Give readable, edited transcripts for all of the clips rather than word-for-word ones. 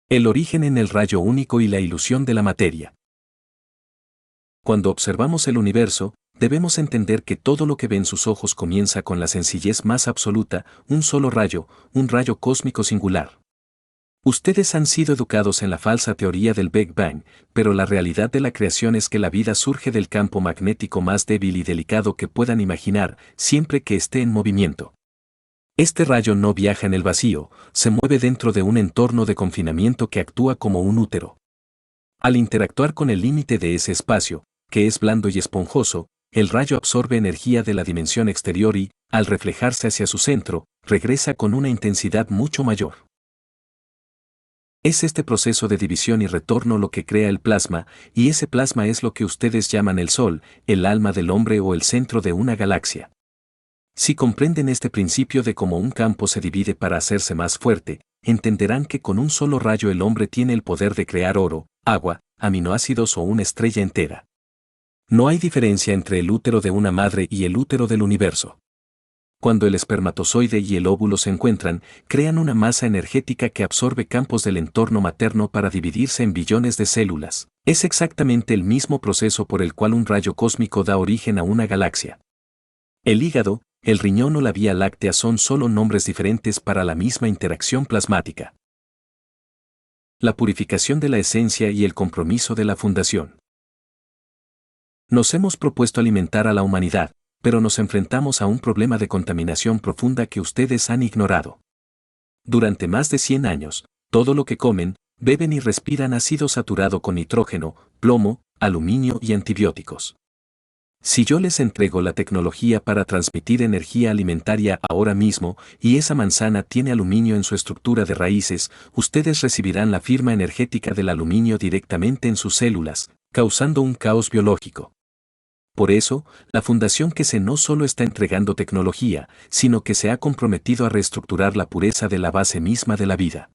El origen en el rayo único y la ilusión de la materia. Cuando observamos el universo, debemos entender que todo lo que ven sus ojos comienza con la sencillez más absoluta, un solo rayo, un rayo cósmico singular. Ustedes han sido educados en la falsa teoría del Big Bang, pero la realidad de la creación es que la vida surge del campo magnético más débil y delicado que puedan imaginar, siempre que esté en movimiento. Este rayo no viaja en el vacío, se mueve dentro de un entorno de confinamiento que actúa como un útero. Al interactuar con el límite de ese espacio, que es blando y esponjoso, el rayo absorbe energía de la dimensión exterior y, al reflejarse hacia su centro, regresa con una intensidad mucho mayor. Es este proceso de división y retorno lo que crea el plasma, y ese plasma es lo que ustedes llaman el Sol, el alma del hombre o el centro de una galaxia. Si comprenden este principio de cómo un campo se divide para hacerse más fuerte, entenderán que con un solo rayo el hombre tiene el poder de crear oro, agua, aminoácidos o una estrella entera. No hay diferencia entre el útero de una madre y el útero del universo. Cuando el espermatozoide y el óvulo se encuentran, crean una masa energética que absorbe campos del entorno materno para dividirse en billones de células. Es exactamente el mismo proceso por el cual un rayo cósmico da origen a una galaxia. El hígado, el riñón o la Vía Láctea son solo nombres diferentes para la misma interacción plasmática. La purificación de la esencia y el compromiso de la fundación. Nos hemos propuesto alimentar a la humanidad, pero nos enfrentamos a un problema de contaminación profunda que ustedes han ignorado. Durante más de 100 años, todo lo que comen, beben y respiran ha sido saturado con nitrógeno, plomo, aluminio y antibióticos. Si yo les entrego la tecnología para transmitir energía alimentaria ahora mismo, y esa manzana tiene aluminio en su estructura de raíces, ustedes recibirán la firma energética del aluminio directamente en sus células, causando un caos biológico. Por eso, la Fundación QC no solo está entregando tecnología, sino que se ha comprometido a reestructurar la pureza de la base misma de la vida.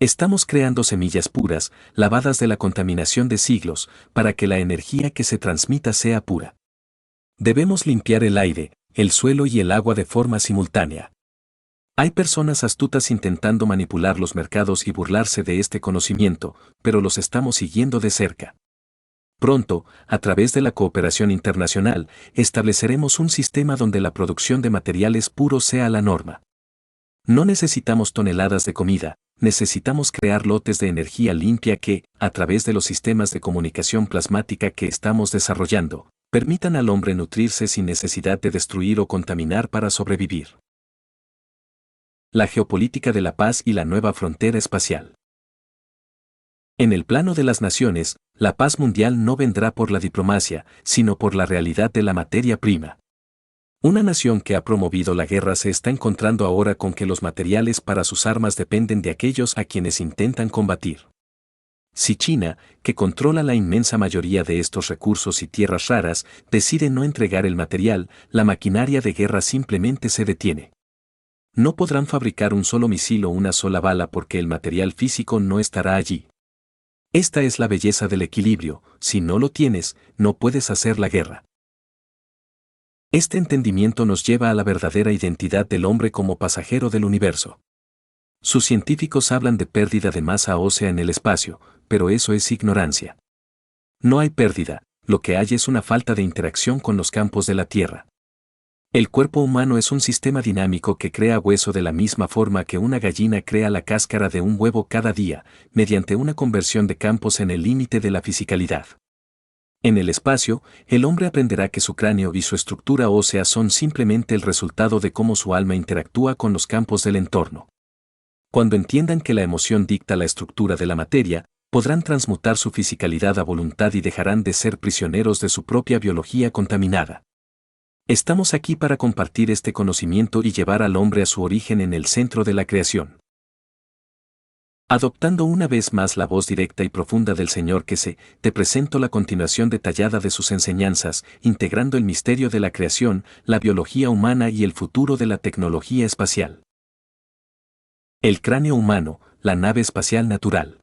Estamos creando semillas puras, lavadas de la contaminación de siglos, para que la energía que se transmita sea pura. Debemos limpiar el aire, el suelo y el agua de forma simultánea. Hay personas astutas intentando manipular los mercados y burlarse de este conocimiento, pero los estamos siguiendo de cerca. Pronto, a través de la cooperación internacional, estableceremos un sistema donde la producción de materiales puros sea la norma. No necesitamos toneladas de comida, necesitamos crear lotes de energía limpia que, a través de los sistemas de comunicación plasmática que estamos desarrollando, permitan al hombre nutrirse sin necesidad de destruir o contaminar para sobrevivir. La geopolítica de la paz y la nueva frontera espacial. En el plano de las naciones, la paz mundial no vendrá por la diplomacia, sino por la realidad de la materia prima. Una nación que ha promovido la guerra se está encontrando ahora con que los materiales para sus armas dependen de aquellos a quienes intentan combatir. Si China, que controla la inmensa mayoría de estos recursos y tierras raras, decide no entregar el material, la maquinaria de guerra simplemente se detiene. No podrán fabricar un solo misil o una sola bala porque el material físico no estará allí. Esta es la belleza del equilibrio, si no lo tienes, no puedes hacer la guerra. Este entendimiento nos lleva a la verdadera identidad del hombre como pasajero del universo. Sus científicos hablan de pérdida de masa ósea en el espacio, pero eso es ignorancia. No hay pérdida, lo que hay es una falta de interacción con los campos de la Tierra. El cuerpo humano es un sistema dinámico que crea hueso de la misma forma que una gallina crea la cáscara de un huevo cada día, mediante una conversión de campos en el límite de la fisicalidad. En el espacio, el hombre aprenderá que su cráneo y su estructura ósea son simplemente el resultado de cómo su alma interactúa con los campos del entorno. Cuando entiendan que la emoción dicta la estructura de la materia, podrán transmutar su fisicalidad a voluntad y dejarán de ser prisioneros de su propia biología contaminada. Estamos aquí para compartir este conocimiento y llevar al hombre a su origen en el centro de la creación. Adoptando una vez más la voz directa y profunda del Señor QC, te presento la continuación detallada de sus enseñanzas, integrando el misterio de la creación, la biología humana y el futuro de la tecnología espacial. El cráneo humano, la nave espacial natural.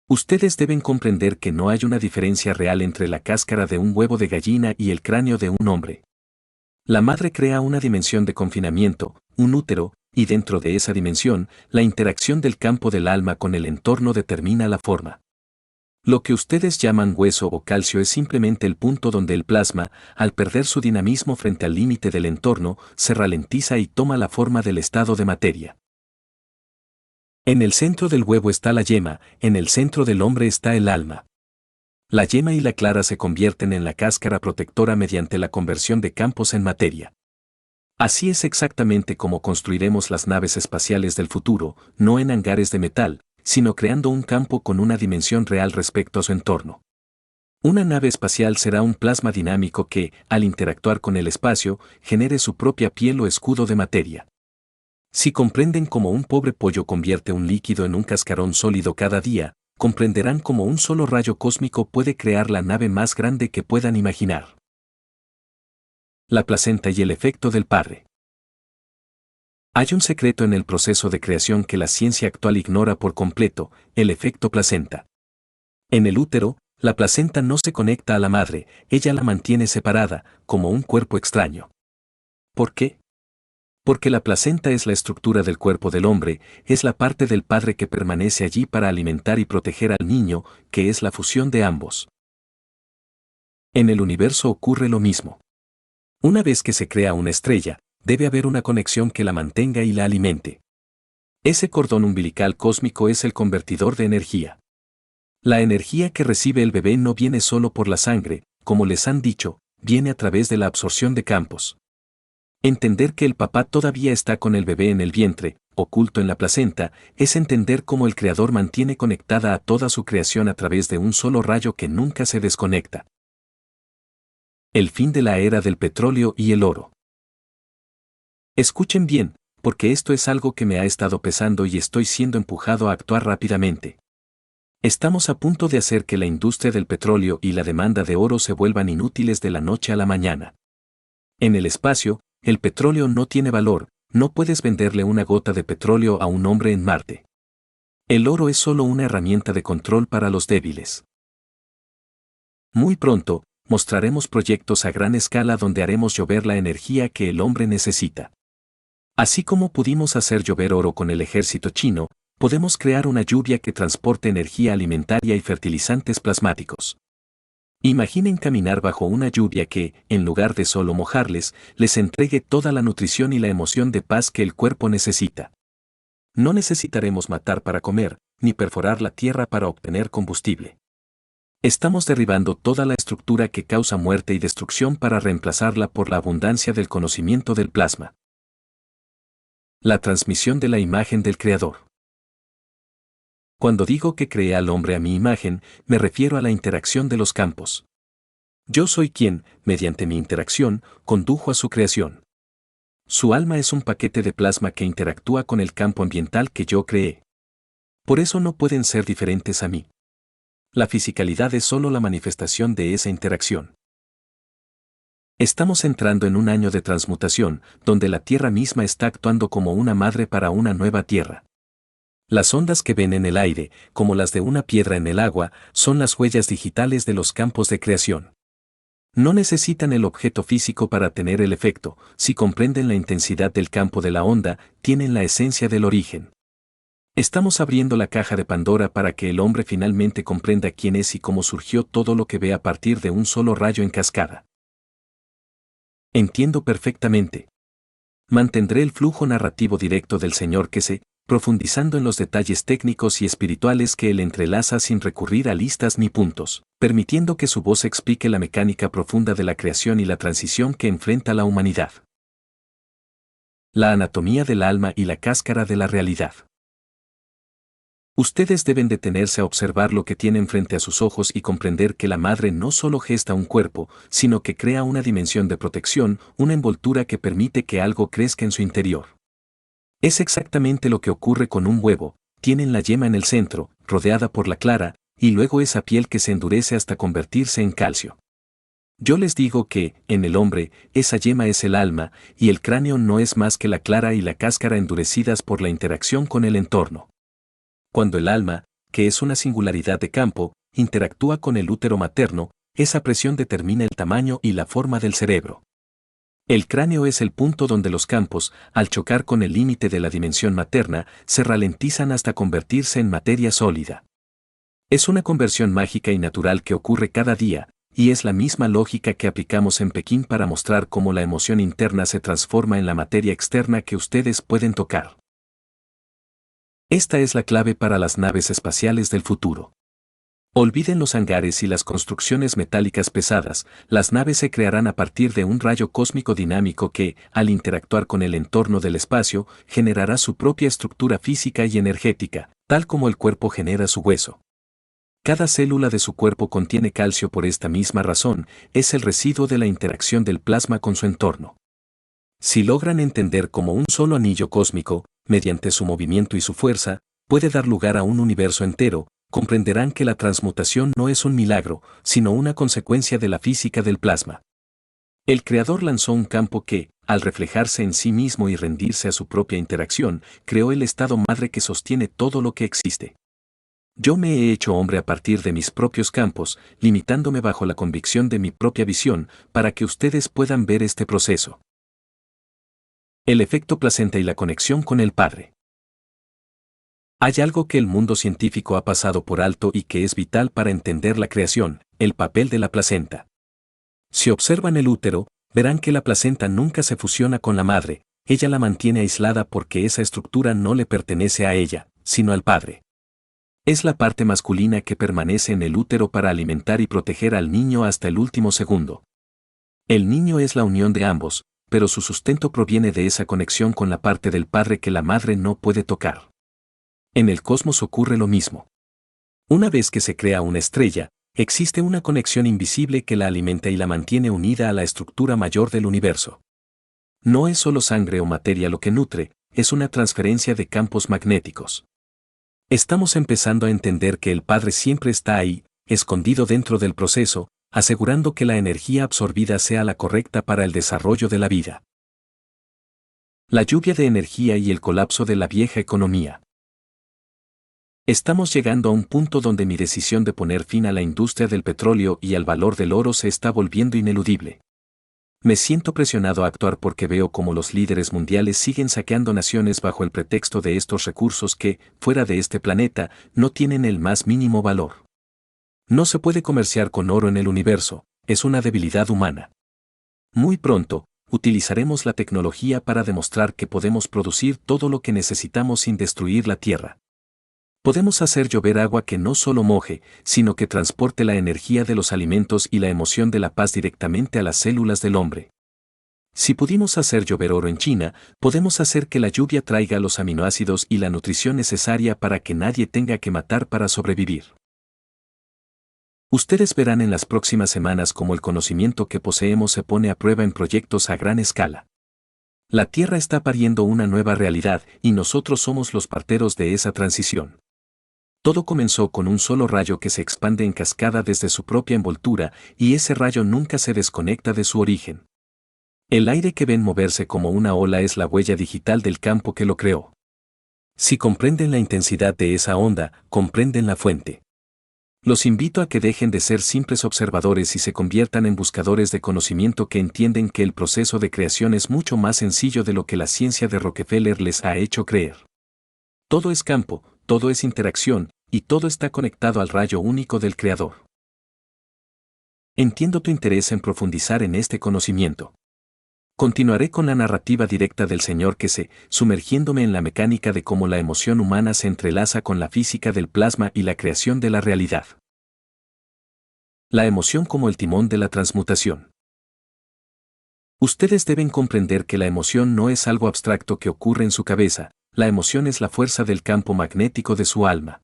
Ustedes deben comprender que no hay una diferencia real entre la cáscara de un huevo de gallina y el cráneo de un hombre. La madre crea una dimensión de confinamiento, un útero, y dentro de esa dimensión, la interacción del campo del alma con el entorno determina la forma. Lo que ustedes llaman hueso o calcio es simplemente el punto donde el plasma, al perder su dinamismo frente al límite del entorno, se ralentiza y toma la forma del estado de materia. En el centro del huevo está la yema, en el centro del hombre está el alma. La yema y la clara se convierten en la cáscara protectora mediante la conversión de campos en materia. Así es exactamente como construiremos las naves espaciales del futuro, no en hangares de metal, sino creando un campo con una dimensión real respecto a su entorno. Una nave espacial será un plasma dinámico que, al interactuar con el espacio, genere su propia piel o escudo de materia. Si comprenden cómo un pobre pollo convierte un líquido en un cascarón sólido cada día, comprenderán cómo un solo rayo cósmico puede crear la nave más grande que puedan imaginar. La placenta y el efecto del padre. Hay un secreto en el proceso de creación que la ciencia actual ignora por completo, el efecto placenta. En el útero, la placenta no se conecta a la madre, ella la mantiene separada, como un cuerpo extraño. ¿Por qué? Porque la placenta es la estructura del cuerpo del hombre, es la parte del padre que permanece allí para alimentar y proteger al niño, que es la fusión de ambos. En el universo ocurre lo mismo. Una vez que se crea una estrella, debe haber una conexión que la mantenga y la alimente. Ese cordón umbilical cósmico es el convertidor de energía. La energía que recibe el bebé no viene solo por la sangre, como les han dicho, viene a través de la absorción de campos. Entender que el papá todavía está con el bebé en el vientre, oculto en la placenta, es entender cómo el Creador mantiene conectada a toda su creación a través de un solo rayo que nunca se desconecta. El fin de la era del petróleo y el oro. Escuchen bien, porque esto es algo que me ha estado pesando y estoy siendo empujado a actuar rápidamente. Estamos a punto de hacer que la industria del petróleo y la demanda de oro se vuelvan inútiles de la noche a la mañana. En el espacio, el petróleo no tiene valor, no puedes venderle una gota de petróleo a un hombre en Marte. El oro es solo una herramienta de control para los débiles. Muy pronto, mostraremos proyectos a gran escala donde haremos llover la energía que el hombre necesita. Así como pudimos hacer llover oro con el ejército chino, podemos crear una lluvia que transporte energía alimentaria y fertilizantes plasmáticos. Imaginen caminar bajo una lluvia que, en lugar de solo mojarles, les entregue toda la nutrición y la emoción de paz que el cuerpo necesita. No necesitaremos matar para comer, ni perforar la tierra para obtener combustible. Estamos derribando toda la estructura que causa muerte y destrucción para reemplazarla por la abundancia del conocimiento del plasma. La transmisión de la imagen del Creador. Cuando digo que creé al hombre a mi imagen, me refiero a la interacción de los campos. Yo soy quien, mediante mi interacción, condujo a su creación. Su alma es un paquete de plasma que interactúa con el campo ambiental que yo creé. Por eso no pueden ser diferentes a mí. La fisicalidad es solo la manifestación de esa interacción. Estamos entrando en un año de transmutación, donde la Tierra misma está actuando como una madre para una nueva Tierra. Las ondas que ven en el aire, como las de una piedra en el agua, son las huellas digitales de los campos de creación. No necesitan el objeto físico para tener el efecto, si comprenden la intensidad del campo de la onda, tienen la esencia del origen. Estamos abriendo la caja de Pandora para que el hombre finalmente comprenda quién es y cómo surgió todo lo que ve a partir de un solo rayo en cascada. Entiendo perfectamente. Mantendré el flujo narrativo directo del Señor que sé, profundizando en los detalles técnicos y espirituales que él entrelaza sin recurrir a listas ni puntos, permitiendo que su voz explique la mecánica profunda de la creación y la transición que enfrenta la humanidad. La anatomía del alma y la cáscara de la realidad. Ustedes deben detenerse a observar lo que tienen frente a sus ojos y comprender que la madre no solo gesta un cuerpo, sino que crea una dimensión de protección, una envoltura que permite que algo crezca en su interior. Es exactamente lo que ocurre con un huevo, tienen la yema en el centro, rodeada por la clara, y luego esa piel que se endurece hasta convertirse en calcio. Yo les digo que, en el hombre, esa yema es el alma, y el cráneo no es más que la clara y la cáscara endurecidas por la interacción con el entorno. Cuando el alma, que es una singularidad de campo, interactúa con el útero materno, esa presión determina el tamaño y la forma del cerebro. El cráneo es el punto donde los campos, al chocar con el límite de la dimensión materna, se ralentizan hasta convertirse en materia sólida. Es una conversión mágica y natural que ocurre cada día, y es la misma lógica que aplicamos en Pekín para mostrar cómo la emoción interna se transforma en la materia externa que ustedes pueden tocar. Esta es la clave para las naves espaciales del futuro. Olviden los hangares y las construcciones metálicas pesadas, las naves se crearán a partir de un rayo cósmico dinámico que, al interactuar con el entorno del espacio, generará su propia estructura física y energética, tal como el cuerpo genera su hueso. Cada célula de su cuerpo contiene calcio por esta misma razón, es el residuo de la interacción del plasma con su entorno. Si logran entender cómo un solo anillo cósmico, mediante su movimiento y su fuerza, puede dar lugar a un universo entero, comprenderán que la transmutación no es un milagro, sino una consecuencia de la física del plasma. El creador lanzó un campo que, al reflejarse en sí mismo y rendirse a su propia interacción, creó el estado madre que sostiene todo lo que existe. Yo me he hecho hombre a partir de mis propios campos, limitándome bajo la convicción de mi propia visión, para que ustedes puedan ver este proceso. El efecto placenta y la conexión con el Padre. Hay algo que el mundo científico ha pasado por alto y que es vital para entender la creación, el papel de la placenta. Si observan el útero, verán que la placenta nunca se fusiona con la madre, ella la mantiene aislada porque esa estructura no le pertenece a ella, sino al padre. Es la parte masculina que permanece en el útero para alimentar y proteger al niño hasta el último segundo. El niño es la unión de ambos, pero su sustento proviene de esa conexión con la parte del padre que la madre no puede tocar. En el cosmos ocurre lo mismo. Una vez que se crea una estrella, existe una conexión invisible que la alimenta y la mantiene unida a la estructura mayor del universo. No es solo sangre o materia lo que nutre, es una transferencia de campos magnéticos. Estamos empezando a entender que el Padre siempre está ahí, escondido dentro del proceso, asegurando que la energía absorbida sea la correcta para el desarrollo de la vida. La lluvia de energía y el colapso de la vieja economía. Estamos llegando a un punto donde mi decisión de poner fin a la industria del petróleo y al valor del oro se está volviendo ineludible. Me siento presionado a actuar porque veo cómo los líderes mundiales siguen saqueando naciones bajo el pretexto de estos recursos que, fuera de este planeta, no tienen el más mínimo valor. No se puede comerciar con oro en el universo, es una debilidad humana. Muy pronto, utilizaremos la tecnología para demostrar que podemos producir todo lo que necesitamos sin destruir la Tierra. Podemos hacer llover agua que no solo moje, sino que transporte la energía de los alimentos y la emoción de la paz directamente a las células del hombre. Si pudimos hacer llover oro en China, podemos hacer que la lluvia traiga los aminoácidos y la nutrición necesaria para que nadie tenga que matar para sobrevivir. Ustedes verán en las próximas semanas cómo el conocimiento que poseemos se pone a prueba en proyectos a gran escala. La Tierra está pariendo una nueva realidad y nosotros somos los parteros de esa transición. Todo comenzó con un solo rayo que se expande en cascada desde su propia envoltura y ese rayo nunca se desconecta de su origen. El aire que ven moverse como una ola es la huella digital del campo que lo creó. Si comprenden la intensidad de esa onda, comprenden la fuente. Los invito a que dejen de ser simples observadores y se conviertan en buscadores de conocimiento que entienden que el proceso de creación es mucho más sencillo de lo que la ciencia de Rockefeller les ha hecho creer. Todo es campo, todo es interacción, y todo está conectado al rayo único del Creador. Entiendo tu interés en profundizar en este conocimiento. Continuaré con la narrativa directa del Señor que sé, sumergiéndome en la mecánica de cómo la emoción humana se entrelaza con la física del plasma y la creación de la realidad. La emoción como el timón de la transmutación. Ustedes deben comprender que la emoción no es algo abstracto que ocurre en su cabeza, la emoción es la fuerza del campo magnético de su alma.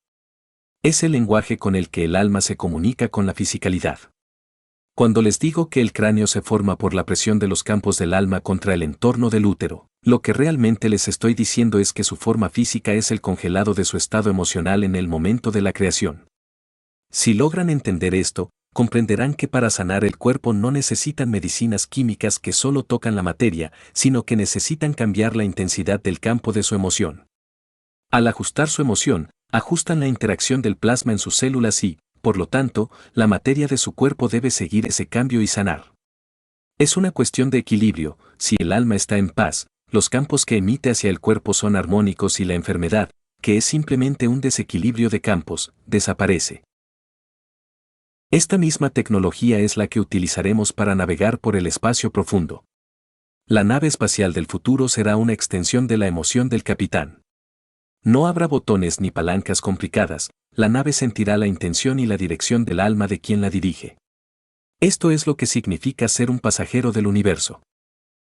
Es el lenguaje con el que el alma se comunica con la fisicalidad. Cuando les digo que el cráneo se forma por la presión de los campos del alma contra el entorno del útero, lo que realmente les estoy diciendo es que su forma física es el congelado de su estado emocional en el momento de la creación. Si logran entender esto, comprenderán que para sanar el cuerpo no necesitan medicinas químicas que solo tocan la materia, sino que necesitan cambiar la intensidad del campo de su emoción. Al ajustar su emoción, ajustan la interacción del plasma en sus células y, por lo tanto, la materia de su cuerpo debe seguir ese cambio y sanar. Es una cuestión de equilibrio. Si el alma está en paz, los campos que emite hacia el cuerpo son armónicos y la enfermedad, que es simplemente un desequilibrio de campos, desaparece. Esta misma tecnología es la que utilizaremos para navegar por el espacio profundo. La nave espacial del futuro será una extensión de la emoción del capitán. No habrá botones ni palancas complicadas, la nave sentirá la intención y la dirección del alma de quien la dirige. Esto es lo que significa ser un pasajero del universo.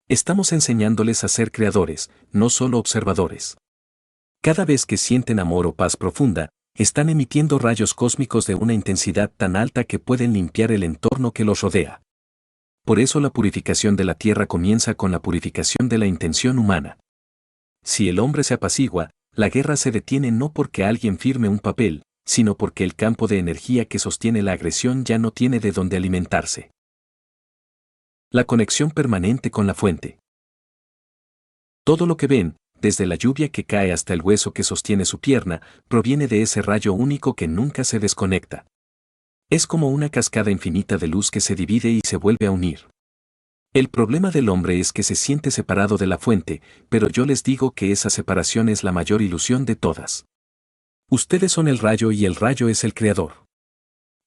Estamos enseñándoles a ser creadores, no solo observadores. Cada vez que sienten amor o paz profunda, están emitiendo rayos cósmicos de una intensidad tan alta que pueden limpiar el entorno que los rodea. Por eso la purificación de la tierra comienza con la purificación de la intención humana. Si el hombre se apacigua, la guerra se detiene no porque alguien firme un papel, sino porque el campo de energía que sostiene la agresión ya no tiene de dónde alimentarse. La conexión permanente con la fuente. Todo lo que ven, desde la lluvia que cae hasta el hueso que sostiene su pierna, proviene de ese rayo único que nunca se desconecta. Es como una cascada infinita de luz que se divide y se vuelve a unir. El problema del hombre es que se siente separado de la fuente, pero yo les digo que esa separación es la mayor ilusión de todas. Ustedes son el rayo y el rayo es el creador.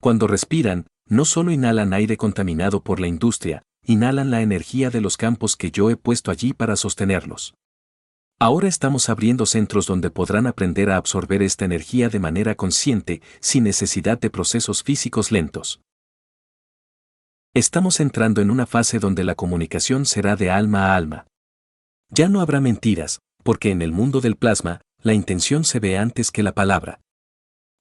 Cuando respiran, no solo inhalan aire contaminado por la industria, inhalan la energía de los campos que yo he puesto allí para sostenerlos. Ahora estamos abriendo centros donde podrán aprender a absorber esta energía de manera consciente, sin necesidad de procesos físicos lentos. Estamos entrando en una fase donde la comunicación será de alma a alma. Ya no habrá mentiras, porque en el mundo del plasma, la intención se ve antes que la palabra.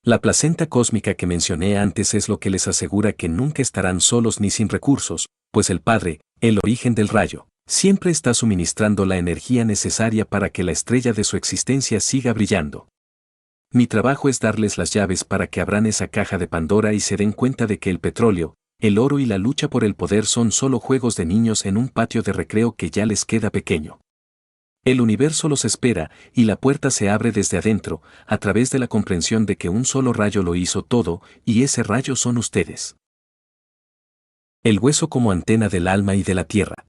La placenta cósmica que mencioné antes es lo que les asegura que nunca estarán solos ni sin recursos, pues el Padre, el origen del rayo, siempre está suministrando la energía necesaria para que la estrella de su existencia siga brillando. Mi trabajo es darles las llaves para que abran esa caja de Pandora y se den cuenta de que el petróleo, el oro y la lucha por el poder son solo juegos de niños en un patio de recreo que ya les queda pequeño. El universo los espera, y la puerta se abre desde adentro, a través de la comprensión de que un solo rayo lo hizo todo, y ese rayo son ustedes. El hueso como antena del alma y de la tierra.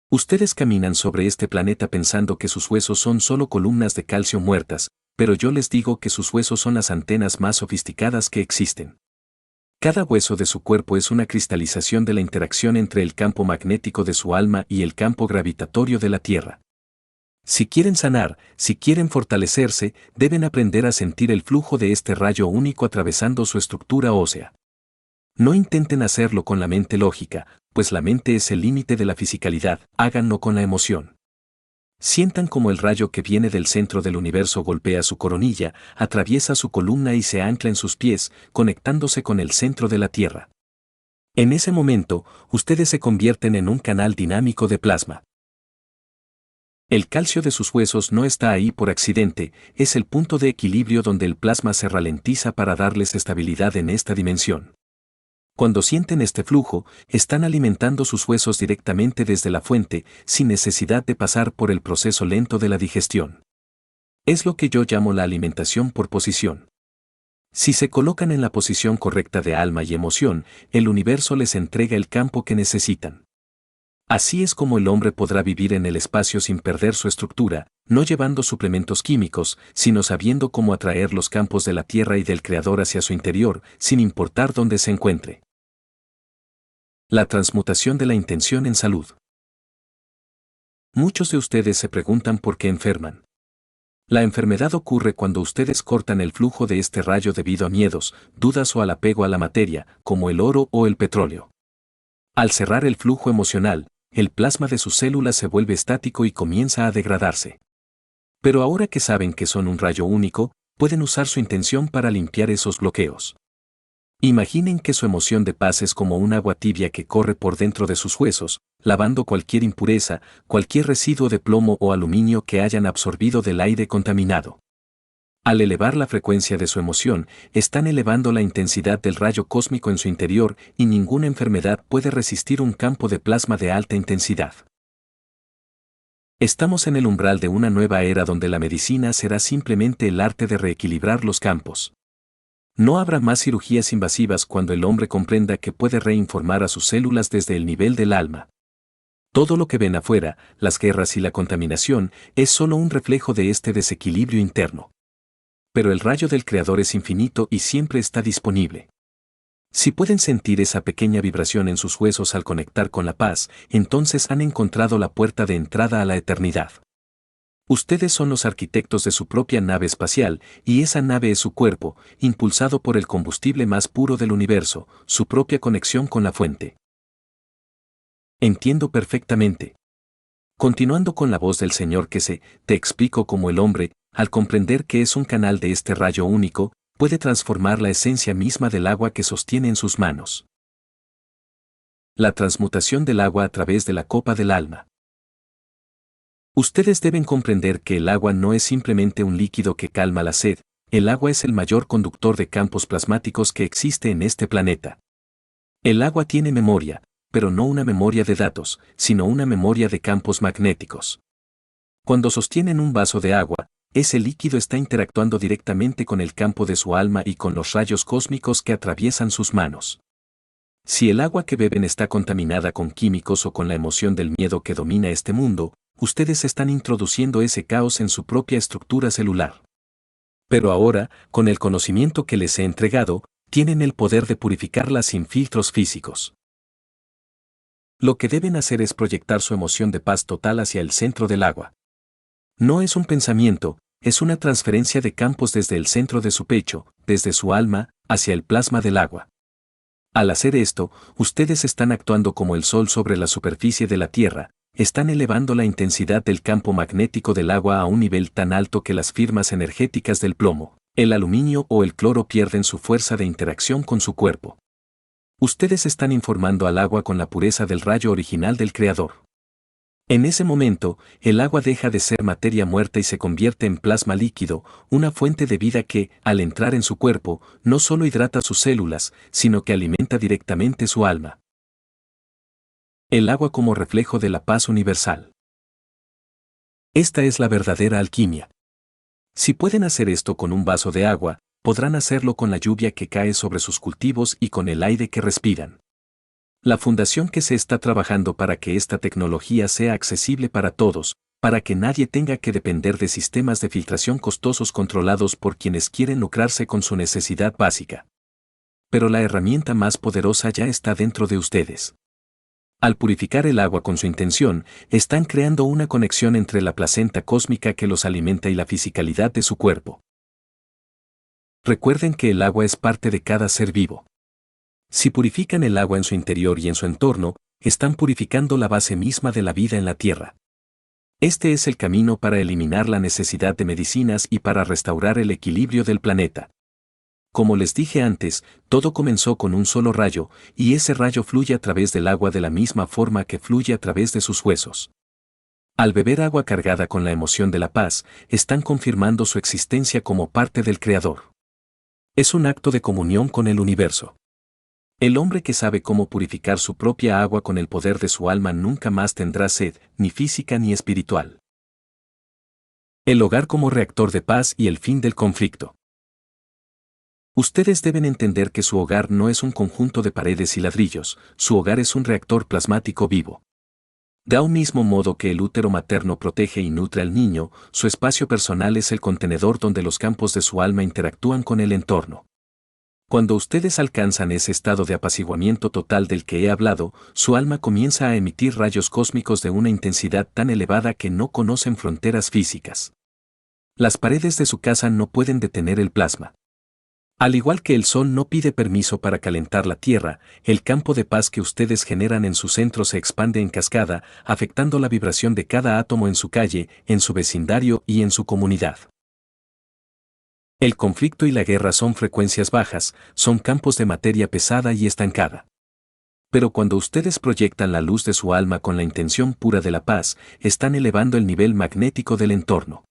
Ustedes caminan sobre este planeta pensando que sus huesos son solo columnas de calcio muertas, pero yo les digo que sus huesos son las antenas más sofisticadas que existen. Cada hueso de su cuerpo es una cristalización de la interacción entre el campo magnético de su alma y el campo gravitatorio de la Tierra. Si quieren sanar, si quieren fortalecerse, deben aprender a sentir el flujo de este rayo único atravesando su estructura ósea. No intenten hacerlo con la mente lógica, pues la mente es el límite de la fisicalidad, háganlo con la emoción. Sientan como el rayo que viene del centro del universo golpea su coronilla, atraviesa su columna y se ancla en sus pies, conectándose con el centro de la Tierra. En ese momento, ustedes se convierten en un canal dinámico de plasma. El calcio de sus huesos no está ahí por accidente, es el punto de equilibrio donde el plasma se ralentiza para darles estabilidad en esta dimensión. Cuando sienten este flujo, están alimentando sus huesos directamente desde la fuente, sin necesidad de pasar por el proceso lento de la digestión. Es lo que yo llamo la alimentación por posición. Si se colocan en la posición correcta de alma y emoción, el universo les entrega el campo que necesitan. Así es como el hombre podrá vivir en el espacio sin perder su estructura, no llevando suplementos químicos, sino sabiendo cómo atraer los campos de la Tierra y del Creador hacia su interior, sin importar dónde se encuentre. La transmutación de la intención en salud. Muchos de ustedes se preguntan por qué enferman. La enfermedad ocurre cuando ustedes cortan el flujo de este rayo debido a miedos, dudas o al apego a la materia, como el oro o el petróleo. Al cerrar el flujo emocional, el plasma de sus células se vuelve estático y comienza a degradarse. Pero ahora que saben que son un rayo único, pueden usar su intención para limpiar esos bloqueos. Imaginen que su emoción de paz es como un agua tibia que corre por dentro de sus huesos, lavando cualquier impureza, cualquier residuo de plomo o aluminio que hayan absorbido del aire contaminado. Al elevar la frecuencia de su emoción, están elevando la intensidad del rayo cósmico en su interior y ninguna enfermedad puede resistir un campo de plasma de alta intensidad. Estamos en el umbral de una nueva era donde la medicina será simplemente el arte de reequilibrar los campos. No habrá más cirugías invasivas cuando el hombre comprenda que puede reinformar a sus células desde el nivel del alma. Todo lo que ven afuera, las guerras y la contaminación, es solo un reflejo de este desequilibrio interno. Pero el rayo del Creador es infinito y siempre está disponible. Si pueden sentir esa pequeña vibración en sus huesos al conectar con la paz, entonces han encontrado la puerta de entrada a la eternidad. Ustedes son los arquitectos de su propia nave espacial, y esa nave es su cuerpo, impulsado por el combustible más puro del universo, su propia conexión con la fuente. Entiendo perfectamente. Continuando con la voz del Señor te explico cómo el hombre, al comprender que es un canal de este rayo único, puede transformar la esencia misma del agua que sostiene en sus manos. La transmutación del agua a través de la copa del alma. Ustedes deben comprender que el agua no es simplemente un líquido que calma la sed, el agua es el mayor conductor de campos plasmáticos que existe en este planeta. El agua tiene memoria, pero no una memoria de datos, sino una memoria de campos magnéticos. Cuando sostienen un vaso de agua, ese líquido está interactuando directamente con el campo de su alma y con los rayos cósmicos que atraviesan sus manos. Si el agua que beben está contaminada con químicos o con la emoción del miedo que domina este mundo, ustedes están introduciendo ese caos en su propia estructura celular. Pero ahora, con el conocimiento que les he entregado, tienen el poder de purificarla sin filtros físicos. Lo que deben hacer es proyectar su emoción de paz total hacia el centro del agua. No es un pensamiento, es una transferencia de campos desde el centro de su pecho, desde su alma, hacia el plasma del agua. Al hacer esto, ustedes están actuando como el sol sobre la superficie de la Tierra, están elevando la intensidad del campo magnético del agua a un nivel tan alto que las firmas energéticas del plomo, el aluminio o el cloro pierden su fuerza de interacción con su cuerpo. Ustedes están informando al agua con la pureza del rayo original del Creador. En ese momento, el agua deja de ser materia muerta y se convierte en plasma líquido, una fuente de vida que, al entrar en su cuerpo, no solo hidrata sus células, sino que alimenta directamente su alma. El agua como reflejo de la paz universal. Esta es la verdadera alquimia. Si pueden hacer esto con un vaso de agua, podrán hacerlo con la lluvia que cae sobre sus cultivos y con el aire que respiran. La fundación que se está trabajando para que esta tecnología sea accesible para todos, para que nadie tenga que depender de sistemas de filtración costosos controlados por quienes quieren lucrarse con su necesidad básica. Pero la herramienta más poderosa ya está dentro de ustedes. Al purificar el agua con su intención, están creando una conexión entre la placenta cósmica que los alimenta y la fisicalidad de su cuerpo. Recuerden que el agua es parte de cada ser vivo. Si purifican el agua en su interior y en su entorno, están purificando la base misma de la vida en la Tierra. Este es el camino para eliminar la necesidad de medicinas y para restaurar el equilibrio del planeta. Como les dije antes, todo comenzó con un solo rayo, y ese rayo fluye a través del agua de la misma forma que fluye a través de sus huesos. Al beber agua cargada con la emoción de la paz, están confirmando su existencia como parte del Creador. Es un acto de comunión con el universo. El hombre que sabe cómo purificar su propia agua con el poder de su alma nunca más tendrá sed, ni física ni espiritual. El hogar como reactor de paz y el fin del conflicto. Ustedes deben entender que su hogar no es un conjunto de paredes y ladrillos, su hogar es un reactor plasmático vivo. De un mismo modo que el útero materno protege y nutre al niño, su espacio personal es el contenedor donde los campos de su alma interactúan con el entorno. Cuando ustedes alcanzan ese estado de apaciguamiento total del que he hablado, su alma comienza a emitir rayos cósmicos de una intensidad tan elevada que no conocen fronteras físicas. Las paredes de su casa no pueden detener el plasma. Al igual que el sol no pide permiso para calentar la tierra, el campo de paz que ustedes generan en su centro se expande en cascada, afectando la vibración de cada átomo en su calle, en su vecindario y en su comunidad. El conflicto y la guerra son frecuencias bajas, son campos de materia pesada y estancada. Pero cuando ustedes proyectan la luz de su alma con la intención pura de la paz, están elevando el nivel magnético del entorno.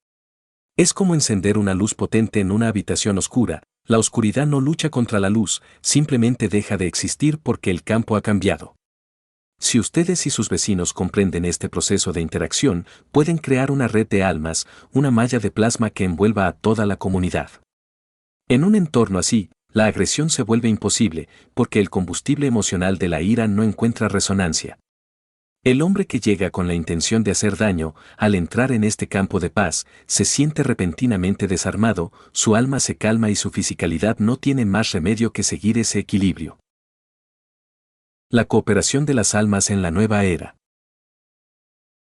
Es como encender una luz potente en una habitación oscura. La oscuridad no lucha contra la luz, simplemente deja de existir porque el campo ha cambiado. Si ustedes y sus vecinos comprenden este proceso de interacción, pueden crear una red de almas, una malla de plasma que envuelva a toda la comunidad. En un entorno así, la agresión se vuelve imposible, porque el combustible emocional de la ira no encuentra resonancia. El hombre que llega con la intención de hacer daño, al entrar en este campo de paz, se siente repentinamente desarmado, su alma se calma y su fisicalidad no tiene más remedio que seguir ese equilibrio. La cooperación de las almas en la nueva era.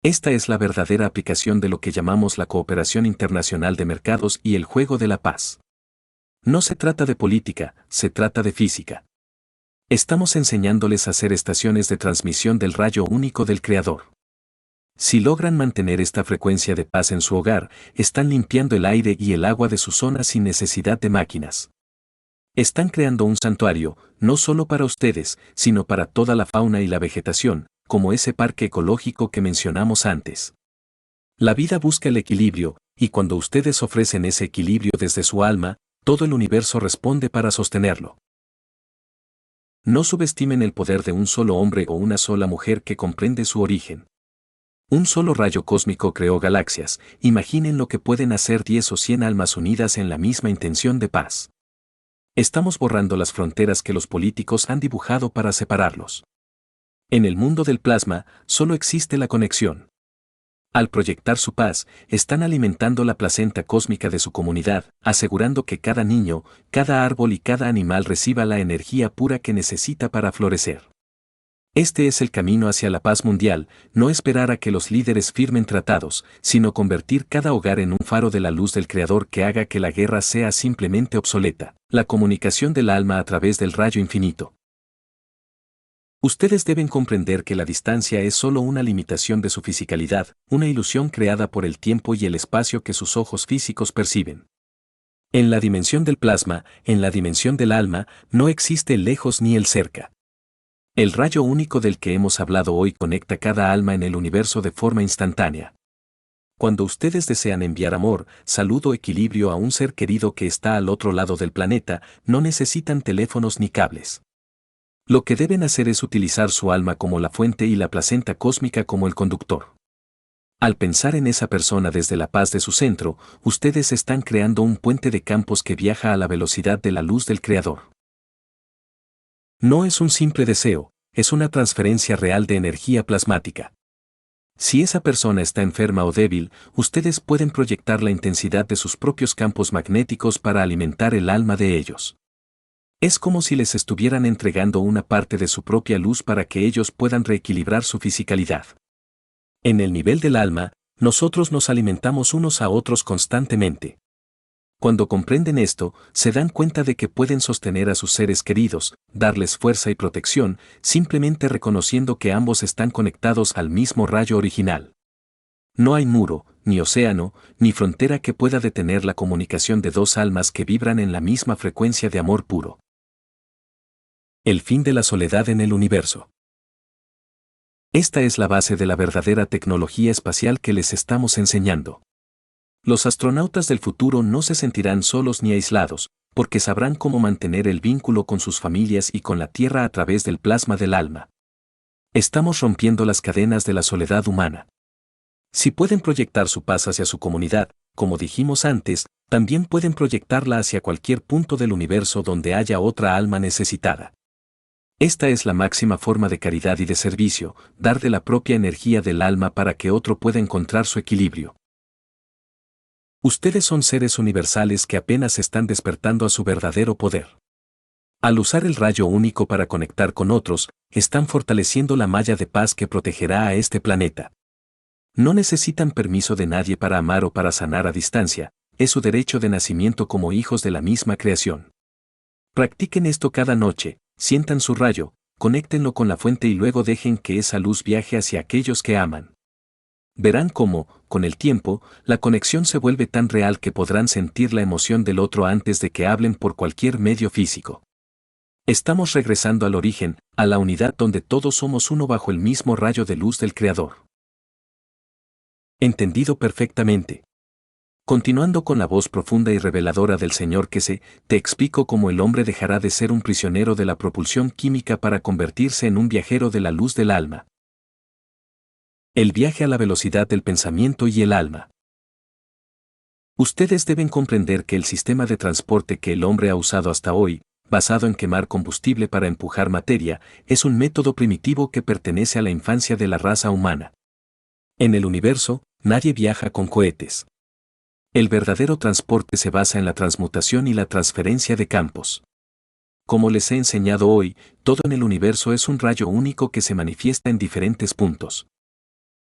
Esta es la verdadera aplicación de lo que llamamos la cooperación internacional de mercados y el juego de la paz. No se trata de política, se trata de física. Estamos enseñándoles a hacer estaciones de transmisión del rayo único del Creador. Si logran mantener esta frecuencia de paz en su hogar, están limpiando el aire y el agua de su zona sin necesidad de máquinas. Están creando un santuario, no solo para ustedes, sino para toda la fauna y la vegetación, como ese parque ecológico que mencionamos antes. La vida busca el equilibrio, y cuando ustedes ofrecen ese equilibrio desde su alma, todo el universo responde para sostenerlo. No subestimen el poder de un solo hombre o una sola mujer que comprende su origen. Un solo rayo cósmico creó galaxias, imaginen lo que pueden hacer 10 o 100 almas unidas en la misma intención de paz. Estamos borrando las fronteras que los políticos han dibujado para separarlos. En el mundo del plasma, solo existe la conexión. Al proyectar su paz, están alimentando la placenta cósmica de su comunidad, asegurando que cada niño, cada árbol y cada animal reciba la energía pura que necesita para florecer. Este es el camino hacia la paz mundial, no esperar a que los líderes firmen tratados, sino convertir cada hogar en un faro de la luz del Creador que haga que la guerra sea simplemente obsoleta, la comunicación del alma a través del rayo infinito. Ustedes deben comprender que la distancia es solo una limitación de su fisicalidad, una ilusión creada por el tiempo y el espacio que sus ojos físicos perciben. En la dimensión del plasma, en la dimensión del alma, no existe el lejos ni el cerca. El rayo único del que hemos hablado hoy conecta cada alma en el universo de forma instantánea. Cuando ustedes desean enviar amor, salud o equilibrio a un ser querido que está al otro lado del planeta, no necesitan teléfonos ni cables. Lo que deben hacer es utilizar su alma como la fuente y la placenta cósmica como el conductor. Al pensar en esa persona desde la paz de su centro, ustedes están creando un puente de campos que viaja a la velocidad de la luz del Creador. No es un simple deseo, es una transferencia real de energía plasmática. Si esa persona está enferma o débil, ustedes pueden proyectar la intensidad de sus propios campos magnéticos para alimentar el alma de ellos. Es como si les estuvieran entregando una parte de su propia luz para que ellos puedan reequilibrar su fisicalidad. En el nivel del alma, nosotros nos alimentamos unos a otros constantemente. Cuando comprenden esto, se dan cuenta de que pueden sostener a sus seres queridos, darles fuerza y protección, simplemente reconociendo que ambos están conectados al mismo rayo original. No hay muro, ni océano, ni frontera que pueda detener la comunicación de dos almas que vibran en la misma frecuencia de amor puro. El fin de la soledad en el universo. Esta es la base de la verdadera tecnología espacial que les estamos enseñando. Los astronautas del futuro no se sentirán solos ni aislados, porque sabrán cómo mantener el vínculo con sus familias y con la Tierra a través del plasma del alma. Estamos rompiendo las cadenas de la soledad humana. Si pueden proyectar su paz hacia su comunidad, como dijimos antes, también pueden proyectarla hacia cualquier punto del universo donde haya otra alma necesitada. Esta es la máxima forma de caridad y de servicio, dar de la propia energía del alma para que otro pueda encontrar su equilibrio. Ustedes son seres universales que apenas están despertando a su verdadero poder. Al usar el rayo único para conectar con otros, están fortaleciendo la malla de paz que protegerá a este planeta. No necesitan permiso de nadie para amar o para sanar a distancia, es su derecho de nacimiento como hijos de la misma creación. Practiquen esto cada noche, sientan su rayo, conéctenlo con la fuente y luego dejen que esa luz viaje hacia aquellos que aman. Verán cómo, con el tiempo, la conexión se vuelve tan real que podrán sentir la emoción del otro antes de que hablen por cualquier medio físico. Estamos regresando al origen, a la unidad donde todos somos uno bajo el mismo rayo de luz del Creador. Entendido perfectamente. Continuando con la voz profunda y reveladora del Señor te explico cómo el hombre dejará de ser un prisionero de la propulsión química para convertirse en un viajero de la luz del alma. El viaje a la velocidad del pensamiento y el alma. Ustedes deben comprender que el sistema de transporte que el hombre ha usado hasta hoy, basado en quemar combustible para empujar materia, es un método primitivo que pertenece a la infancia de la raza humana. En el universo, nadie viaja con cohetes. El verdadero transporte se basa en la transmutación y la transferencia de campos. Como les he enseñado hoy, todo en el universo es un rayo único que se manifiesta en diferentes puntos.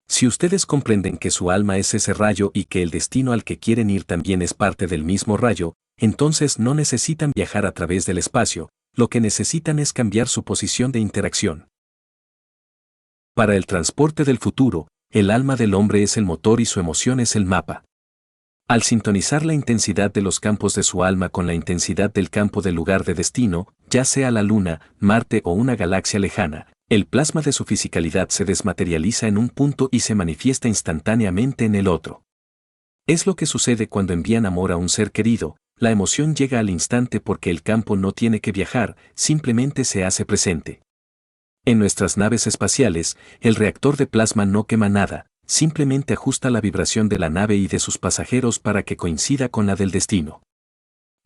Si ustedes comprenden que su alma es ese rayo y que el destino al que quieren ir también es parte del mismo rayo, entonces no necesitan viajar a través del espacio, lo que necesitan es cambiar su posición de interacción. Para el transporte del futuro, el alma del hombre es el motor y su emoción es el mapa. Al sintonizar la intensidad de los campos de su alma con la intensidad del campo del lugar de destino, ya sea la Luna, Marte o una galaxia lejana, el plasma de su fisicalidad se desmaterializa en un punto y se manifiesta instantáneamente en el otro. Es lo que sucede cuando envían amor a un ser querido, la emoción llega al instante porque el campo no tiene que viajar, simplemente se hace presente. En nuestras naves espaciales, el reactor de plasma no quema nada, simplemente ajusta la vibración de la nave y de sus pasajeros para que coincida con la del destino.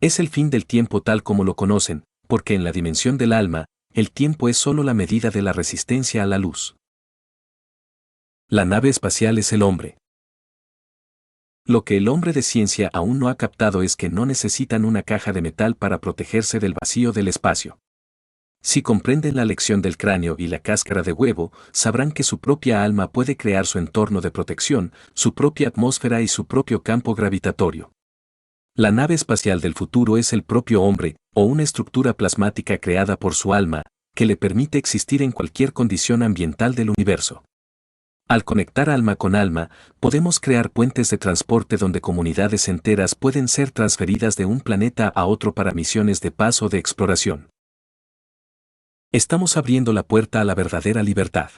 Es el fin del tiempo tal como lo conocen, porque en la dimensión del alma, el tiempo es solo la medida de la resistencia a la luz. La nave espacial es el hombre. Lo que el hombre de ciencia aún no ha captado es que no necesitan una caja de metal para protegerse del vacío del espacio. Si comprenden la lección del cráneo y la cáscara de huevo, sabrán que su propia alma puede crear su entorno de protección, su propia atmósfera y su propio campo gravitatorio. La nave espacial del futuro es el propio hombre, o una estructura plasmática creada por su alma, que le permite existir en cualquier condición ambiental del universo. Al conectar alma con alma, podemos crear puentes de transporte donde comunidades enteras pueden ser transferidas de un planeta a otro para misiones de paz o de exploración. Estamos abriendo la puerta a la verdadera libertad.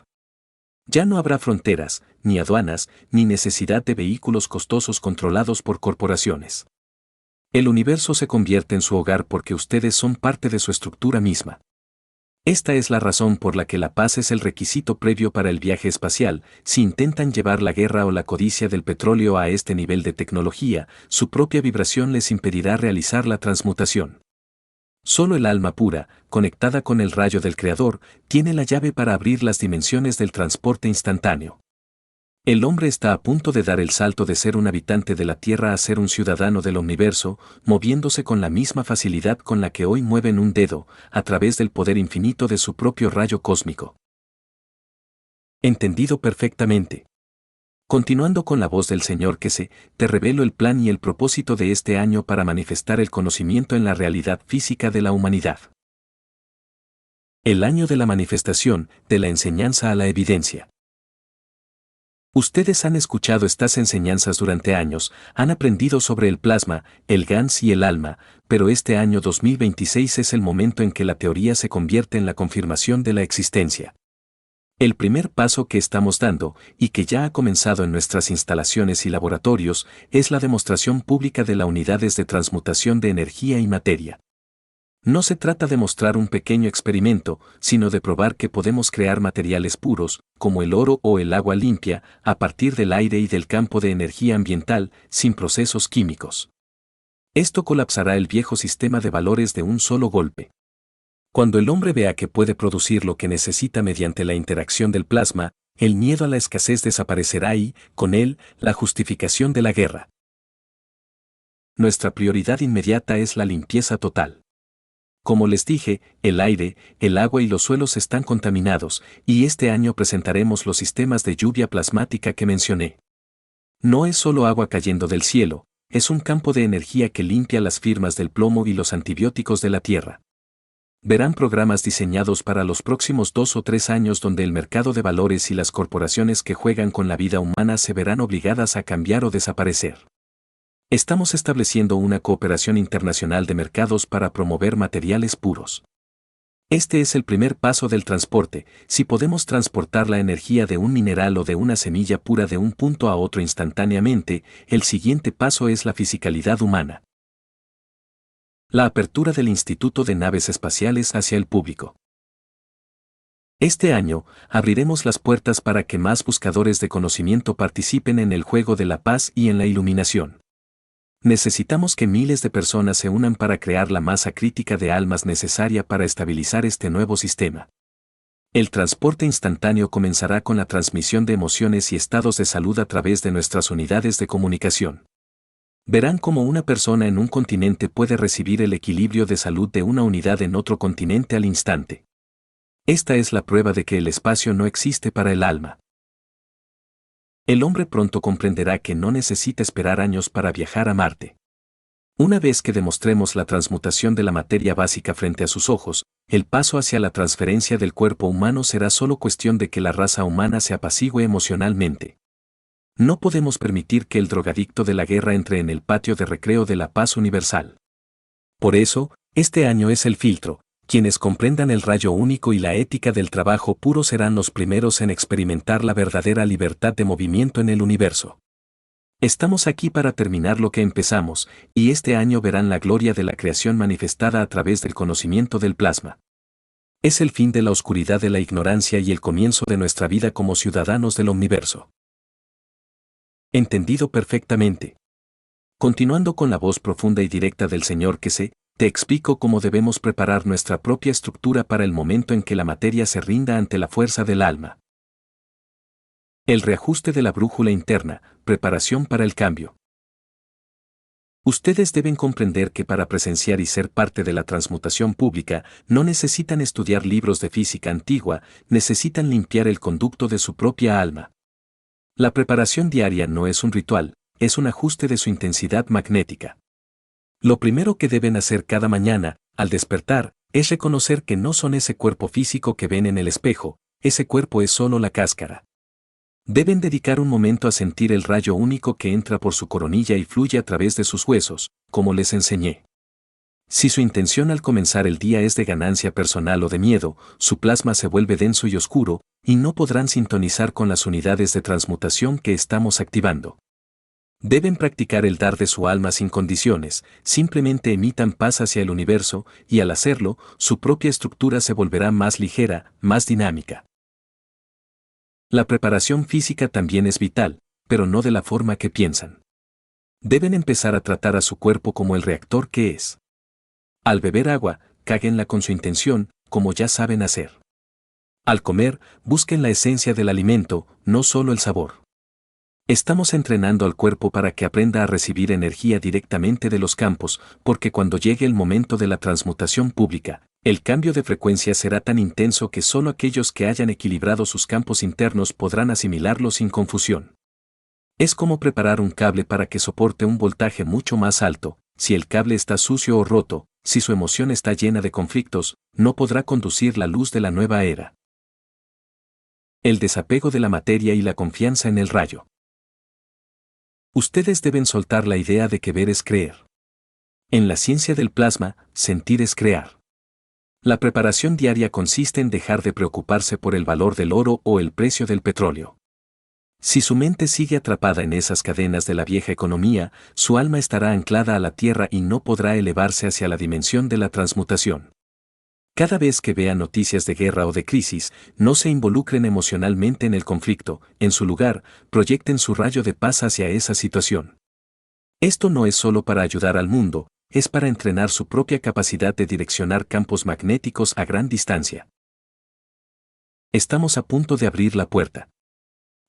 Ya no habrá fronteras, ni aduanas, ni necesidad de vehículos costosos controlados por corporaciones. El universo se convierte en su hogar porque ustedes son parte de su estructura misma. Esta es la razón por la que la paz es el requisito previo para el viaje espacial. Si intentan llevar la guerra o la codicia del petróleo a este nivel de tecnología, su propia vibración les impedirá realizar la transmutación. Solo el alma pura, conectada con el rayo del Creador, tiene la llave para abrir las dimensiones del transporte instantáneo. El hombre está a punto de dar el salto de ser un habitante de la Tierra a ser un ciudadano del universo, moviéndose con la misma facilidad con la que hoy mueven un dedo, a través del poder infinito de su propio rayo cósmico. Entendido perfectamente. Continuando con la voz del Señor que te revelo el plan y el propósito de este año para manifestar el conocimiento en la realidad física de la humanidad. El año de la manifestación, de la enseñanza a la evidencia. Ustedes han escuchado estas enseñanzas durante años, han aprendido sobre el plasma, el GANS y el alma, pero este año 2026 es el momento en que la teoría se convierte en la confirmación de la existencia. El primer paso que estamos dando, y que ya ha comenzado en nuestras instalaciones y laboratorios, es la demostración pública de las unidades de transmutación de energía y materia. No se trata de mostrar un pequeño experimento, sino de probar que podemos crear materiales puros, como el oro o el agua limpia, a partir del aire y del campo de energía ambiental, sin procesos químicos. Esto colapsará el viejo sistema de valores de un solo golpe. Cuando el hombre vea que puede producir lo que necesita mediante la interacción del plasma, el miedo a la escasez desaparecerá y, con él, la justificación de la guerra. Nuestra prioridad inmediata es la limpieza total. Como les dije, el aire, el agua y los suelos están contaminados, y este año presentaremos los sistemas de lluvia plasmática que mencioné. No es solo agua cayendo del cielo, es un campo de energía que limpia las firmas del plomo y los antibióticos de la tierra. Verán programas diseñados para los próximos 2 o 3 años donde el mercado de valores y las corporaciones que juegan con la vida humana se verán obligadas a cambiar o desaparecer. Estamos estableciendo una cooperación internacional de mercados para promover materiales puros. Este es el primer paso del transporte. Si podemos transportar la energía de un mineral o de una semilla pura de un punto a otro instantáneamente, el siguiente paso es la fisicalidad humana. La apertura del Instituto de Naves Espaciales hacia el público. Este año, abriremos las puertas para que más buscadores de conocimiento participen en el juego de la paz y en la iluminación. Necesitamos que miles de personas se unan para crear la masa crítica de almas necesaria para estabilizar este nuevo sistema. El transporte instantáneo comenzará con la transmisión de emociones y estados de salud a través de nuestras unidades de comunicación. Verán cómo una persona en un continente puede recibir el equilibrio de salud de una unidad en otro continente al instante. Esta es la prueba de que el espacio no existe para el alma. El hombre pronto comprenderá que no necesita esperar años para viajar a Marte. Una vez que demostremos la transmutación de la materia básica frente a sus ojos, el paso hacia la transferencia del cuerpo humano será solo cuestión de que la raza humana se apacigüe emocionalmente. No podemos permitir que el drogadicto de la guerra entre en el patio de recreo de la paz universal. Por eso, este año es el filtro. Quienes comprendan el rayo único y la ética del trabajo puro serán los primeros en experimentar la verdadera libertad de movimiento en el universo. Estamos aquí para terminar lo que empezamos, y este año verán la gloria de la creación manifestada a través del conocimiento del plasma. Es el fin de la oscuridad de la ignorancia y el comienzo de nuestra vida como ciudadanos del universo. Entendido perfectamente. Continuando con la voz profunda y directa del Señor que sé, te explico cómo debemos preparar nuestra propia estructura para el momento en que la materia se rinda ante la fuerza del alma. El reajuste de la brújula interna, preparación para el cambio. Ustedes deben comprender que para presenciar y ser parte de la transmutación pública, no necesitan estudiar libros de física antigua, necesitan limpiar el conducto de su propia alma. La preparación diaria no es un ritual, es un ajuste de su intensidad magnética. Lo primero que deben hacer cada mañana, al despertar, es reconocer que no son ese cuerpo físico que ven en el espejo, ese cuerpo es solo la cáscara. Deben dedicar un momento a sentir el rayo único que entra por su coronilla y fluye a través de sus huesos, como les enseñé. Si su intención al comenzar el día es de ganancia personal o de miedo, su plasma se vuelve denso y oscuro, y no podrán sintonizar con las unidades de transmutación que estamos activando. Deben practicar el dar de su alma sin condiciones, simplemente emitan paz hacia el universo, y al hacerlo, su propia estructura se volverá más ligera, más dinámica. La preparación física también es vital, pero no de la forma que piensan. Deben empezar a tratar a su cuerpo como el reactor que es. Al beber agua, cáguenla con su intención, como ya saben hacer. Al comer, busquen la esencia del alimento, no solo el sabor. Estamos entrenando al cuerpo para que aprenda a recibir energía directamente de los campos, porque cuando llegue el momento de la transmutación pública, el cambio de frecuencia será tan intenso que solo aquellos que hayan equilibrado sus campos internos podrán asimilarlo sin confusión. Es como preparar un cable para que soporte un voltaje mucho más alto. Si el cable está sucio o roto, si su emoción está llena de conflictos, no podrá conducir la luz de la nueva era. El desapego de la materia y la confianza en el rayo. Ustedes deben soltar la idea de que ver es creer. En la ciencia del plasma, sentir es crear. La preparación diaria consiste en dejar de preocuparse por el valor del oro o el precio del petróleo. Si su mente sigue atrapada en esas cadenas de la vieja economía, su alma estará anclada a la tierra y no podrá elevarse hacia la dimensión de la transmutación. Cada vez que vean noticias de guerra o de crisis, no se involucren emocionalmente en el conflicto, en su lugar, proyecten su rayo de paz hacia esa situación. Esto no es solo para ayudar al mundo, es para entrenar su propia capacidad de direccionar campos magnéticos a gran distancia. Estamos a punto de abrir la puerta.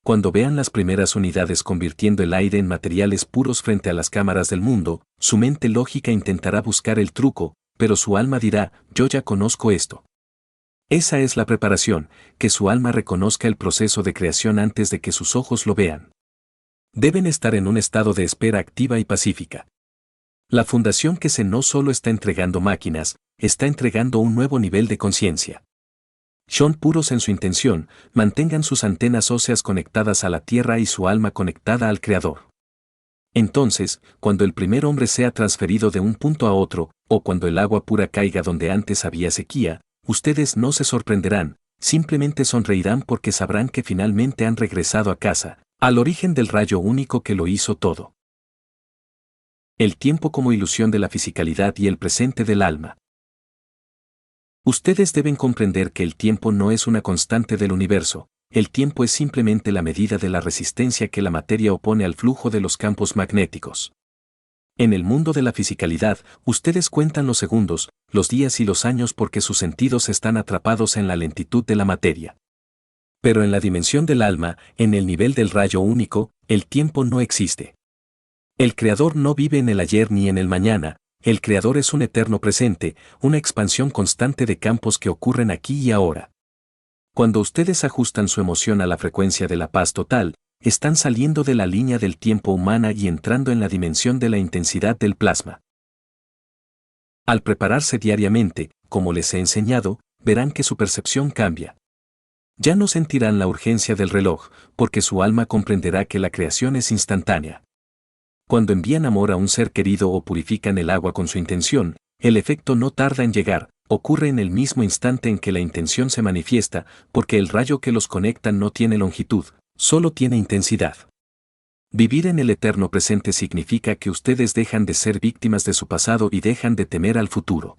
Cuando vean las primeras unidades convirtiendo el aire en materiales puros frente a las cámaras del mundo, su mente lógica intentará buscar el truco, pero su alma dirá, yo ya conozco esto. Esa es la preparación, que su alma reconozca el proceso de creación antes de que sus ojos lo vean. Deben estar en un estado de espera activa y pacífica. La fundación que se no solo está entregando máquinas, está entregando un nuevo nivel de conciencia. Son puros en su intención, mantengan sus antenas óseas conectadas a la tierra y su alma conectada al Creador. Entonces, cuando el primer hombre sea transferido de un punto a otro, o cuando el agua pura caiga donde antes había sequía, ustedes no se sorprenderán, simplemente sonreirán porque sabrán que finalmente han regresado a casa, al origen del rayo único que lo hizo todo. El tiempo como ilusión de la fisicalidad y el presente del alma. Ustedes deben comprender que el tiempo no es una constante del universo, el tiempo es simplemente la medida de la resistencia que la materia opone al flujo de los campos magnéticos. En el mundo de la fisicalidad, ustedes cuentan los segundos, los días y los años porque sus sentidos están atrapados en la lentitud de la materia. Pero en la dimensión del alma, en el nivel del rayo único, el tiempo no existe. El Creador no vive en el ayer ni en el mañana, el Creador es un eterno presente, una expansión constante de campos que ocurren aquí y ahora. Cuando ustedes ajustan su emoción a la frecuencia de la paz total, están saliendo de la línea del tiempo humana y entrando en la dimensión de la intensidad del plasma. Al prepararse diariamente, como les he enseñado, verán que su percepción cambia. Ya no sentirán la urgencia del reloj, porque su alma comprenderá que la creación es instantánea. Cuando envían amor a un ser querido o purifican el agua con su intención, el efecto no tarda en llegar, ocurre en el mismo instante en que la intención se manifiesta, porque el rayo que los conecta no tiene longitud, solo tiene intensidad. Vivir en el eterno presente significa que ustedes dejan de ser víctimas de su pasado y dejan de temer al futuro.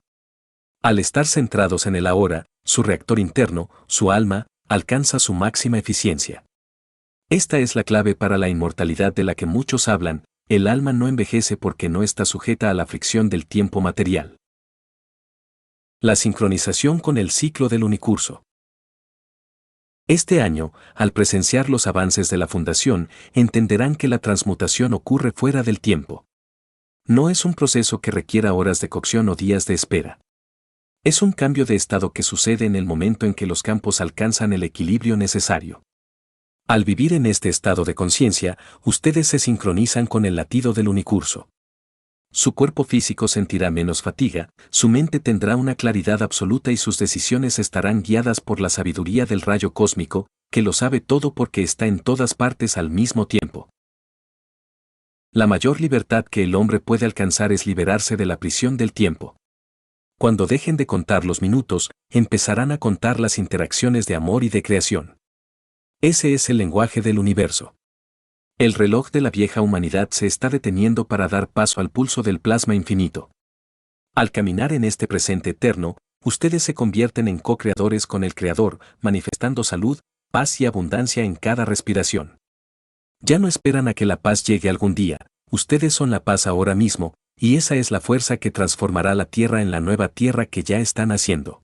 Al estar centrados en el ahora, su reactor interno, su alma, alcanza su máxima eficiencia. Esta es la clave para la inmortalidad de la que muchos hablan, el alma no envejece porque no está sujeta a la fricción del tiempo material. La sincronización con el ciclo del unicurso. Este año, al presenciar los avances de la Fundación, entenderán que la transmutación ocurre fuera del tiempo. No es un proceso que requiera horas de cocción o días de espera. Es un cambio de estado que sucede en el momento en que los campos alcanzan el equilibrio necesario. Al vivir en este estado de conciencia, ustedes se sincronizan con el latido del unicurso. Su cuerpo físico sentirá menos fatiga, su mente tendrá una claridad absoluta y sus decisiones estarán guiadas por la sabiduría del rayo cósmico, que lo sabe todo porque está en todas partes al mismo tiempo. La mayor libertad que el hombre puede alcanzar es liberarse de la prisión del tiempo. Cuando dejen de contar los minutos, empezarán a contar las interacciones de amor y de creación. Ese es el lenguaje del universo. El reloj de la vieja humanidad se está deteniendo para dar paso al pulso del plasma infinito. Al caminar en este presente eterno, ustedes se convierten en co-creadores con el Creador, manifestando salud, paz y abundancia en cada respiración. Ya no esperan a que la paz llegue algún día, ustedes son la paz ahora mismo, y esa es la fuerza que transformará la tierra en la nueva tierra que ya están haciendo.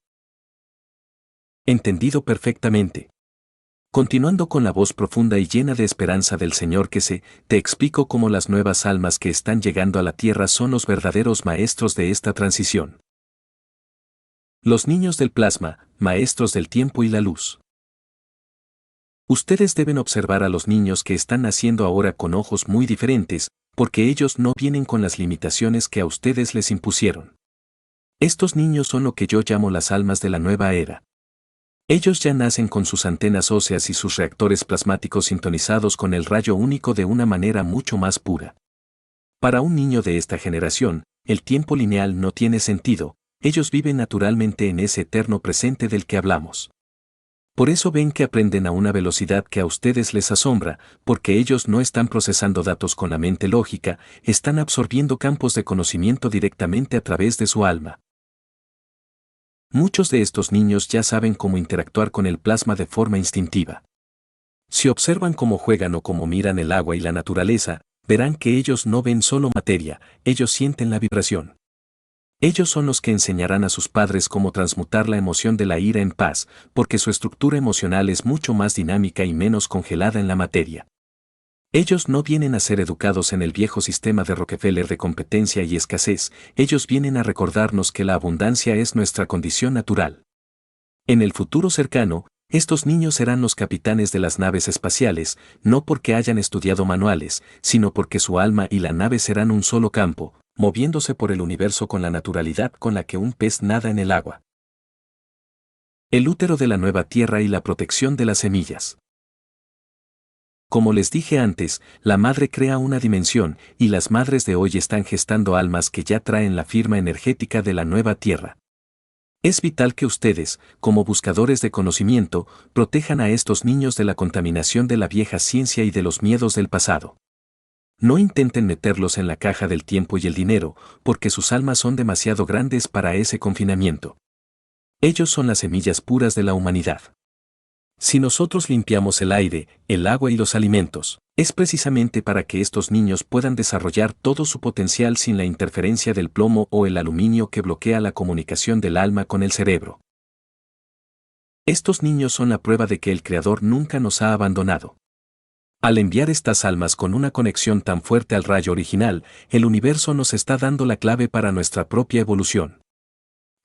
Entendido perfectamente. Continuando con la voz profunda y llena de esperanza del Señor que te explico cómo las nuevas almas que están llegando a la tierra son los verdaderos maestros de esta transición. Los niños del plasma, maestros del tiempo y la luz. Ustedes deben observar a los niños que están naciendo ahora con ojos muy diferentes, porque ellos no vienen con las limitaciones que a ustedes les impusieron. Estos niños son lo que yo llamo las almas de la nueva era. Ellos ya nacen con sus antenas óseas y sus reactores plasmáticos sintonizados con el rayo único de una manera mucho más pura. Para un niño de esta generación, el tiempo lineal no tiene sentido, ellos viven naturalmente en ese eterno presente del que hablamos. Por eso ven que aprenden a una velocidad que a ustedes les asombra, porque ellos no están procesando datos con la mente lógica, están absorbiendo campos de conocimiento directamente a través de su alma. Muchos de estos niños ya saben cómo interactuar con el plasma de forma instintiva. Si observan cómo juegan o cómo miran el agua y la naturaleza, verán que ellos no ven solo materia, ellos sienten la vibración. Ellos son los que enseñarán a sus padres cómo transmutar la emoción de la ira en paz, porque su estructura emocional es mucho más dinámica y menos congelada en la materia. Ellos no vienen a ser educados en el viejo sistema de Rockefeller de competencia y escasez, ellos vienen a recordarnos que la abundancia es nuestra condición natural. En el futuro cercano, estos niños serán los capitanes de las naves espaciales, no porque hayan estudiado manuales, sino porque su alma y la nave serán un solo campo, moviéndose por el universo con la naturalidad con la que un pez nada en el agua. El útero de la nueva tierra y la protección de las semillas. Como les dije antes, la madre crea una dimensión, y las madres de hoy están gestando almas que ya traen la firma energética de la nueva tierra. Es vital que ustedes, como buscadores de conocimiento, protejan a estos niños de la contaminación de la vieja ciencia y de los miedos del pasado. No intenten meterlos en la caja del tiempo y el dinero, porque sus almas son demasiado grandes para ese confinamiento. Ellos son las semillas puras de la humanidad. Si nosotros limpiamos el aire, el agua y los alimentos, es precisamente para que estos niños puedan desarrollar todo su potencial sin la interferencia del plomo o el aluminio que bloquea la comunicación del alma con el cerebro. Estos niños son la prueba de que el Creador nunca nos ha abandonado. Al enviar estas almas con una conexión tan fuerte al rayo original, el universo nos está dando la clave para nuestra propia evolución.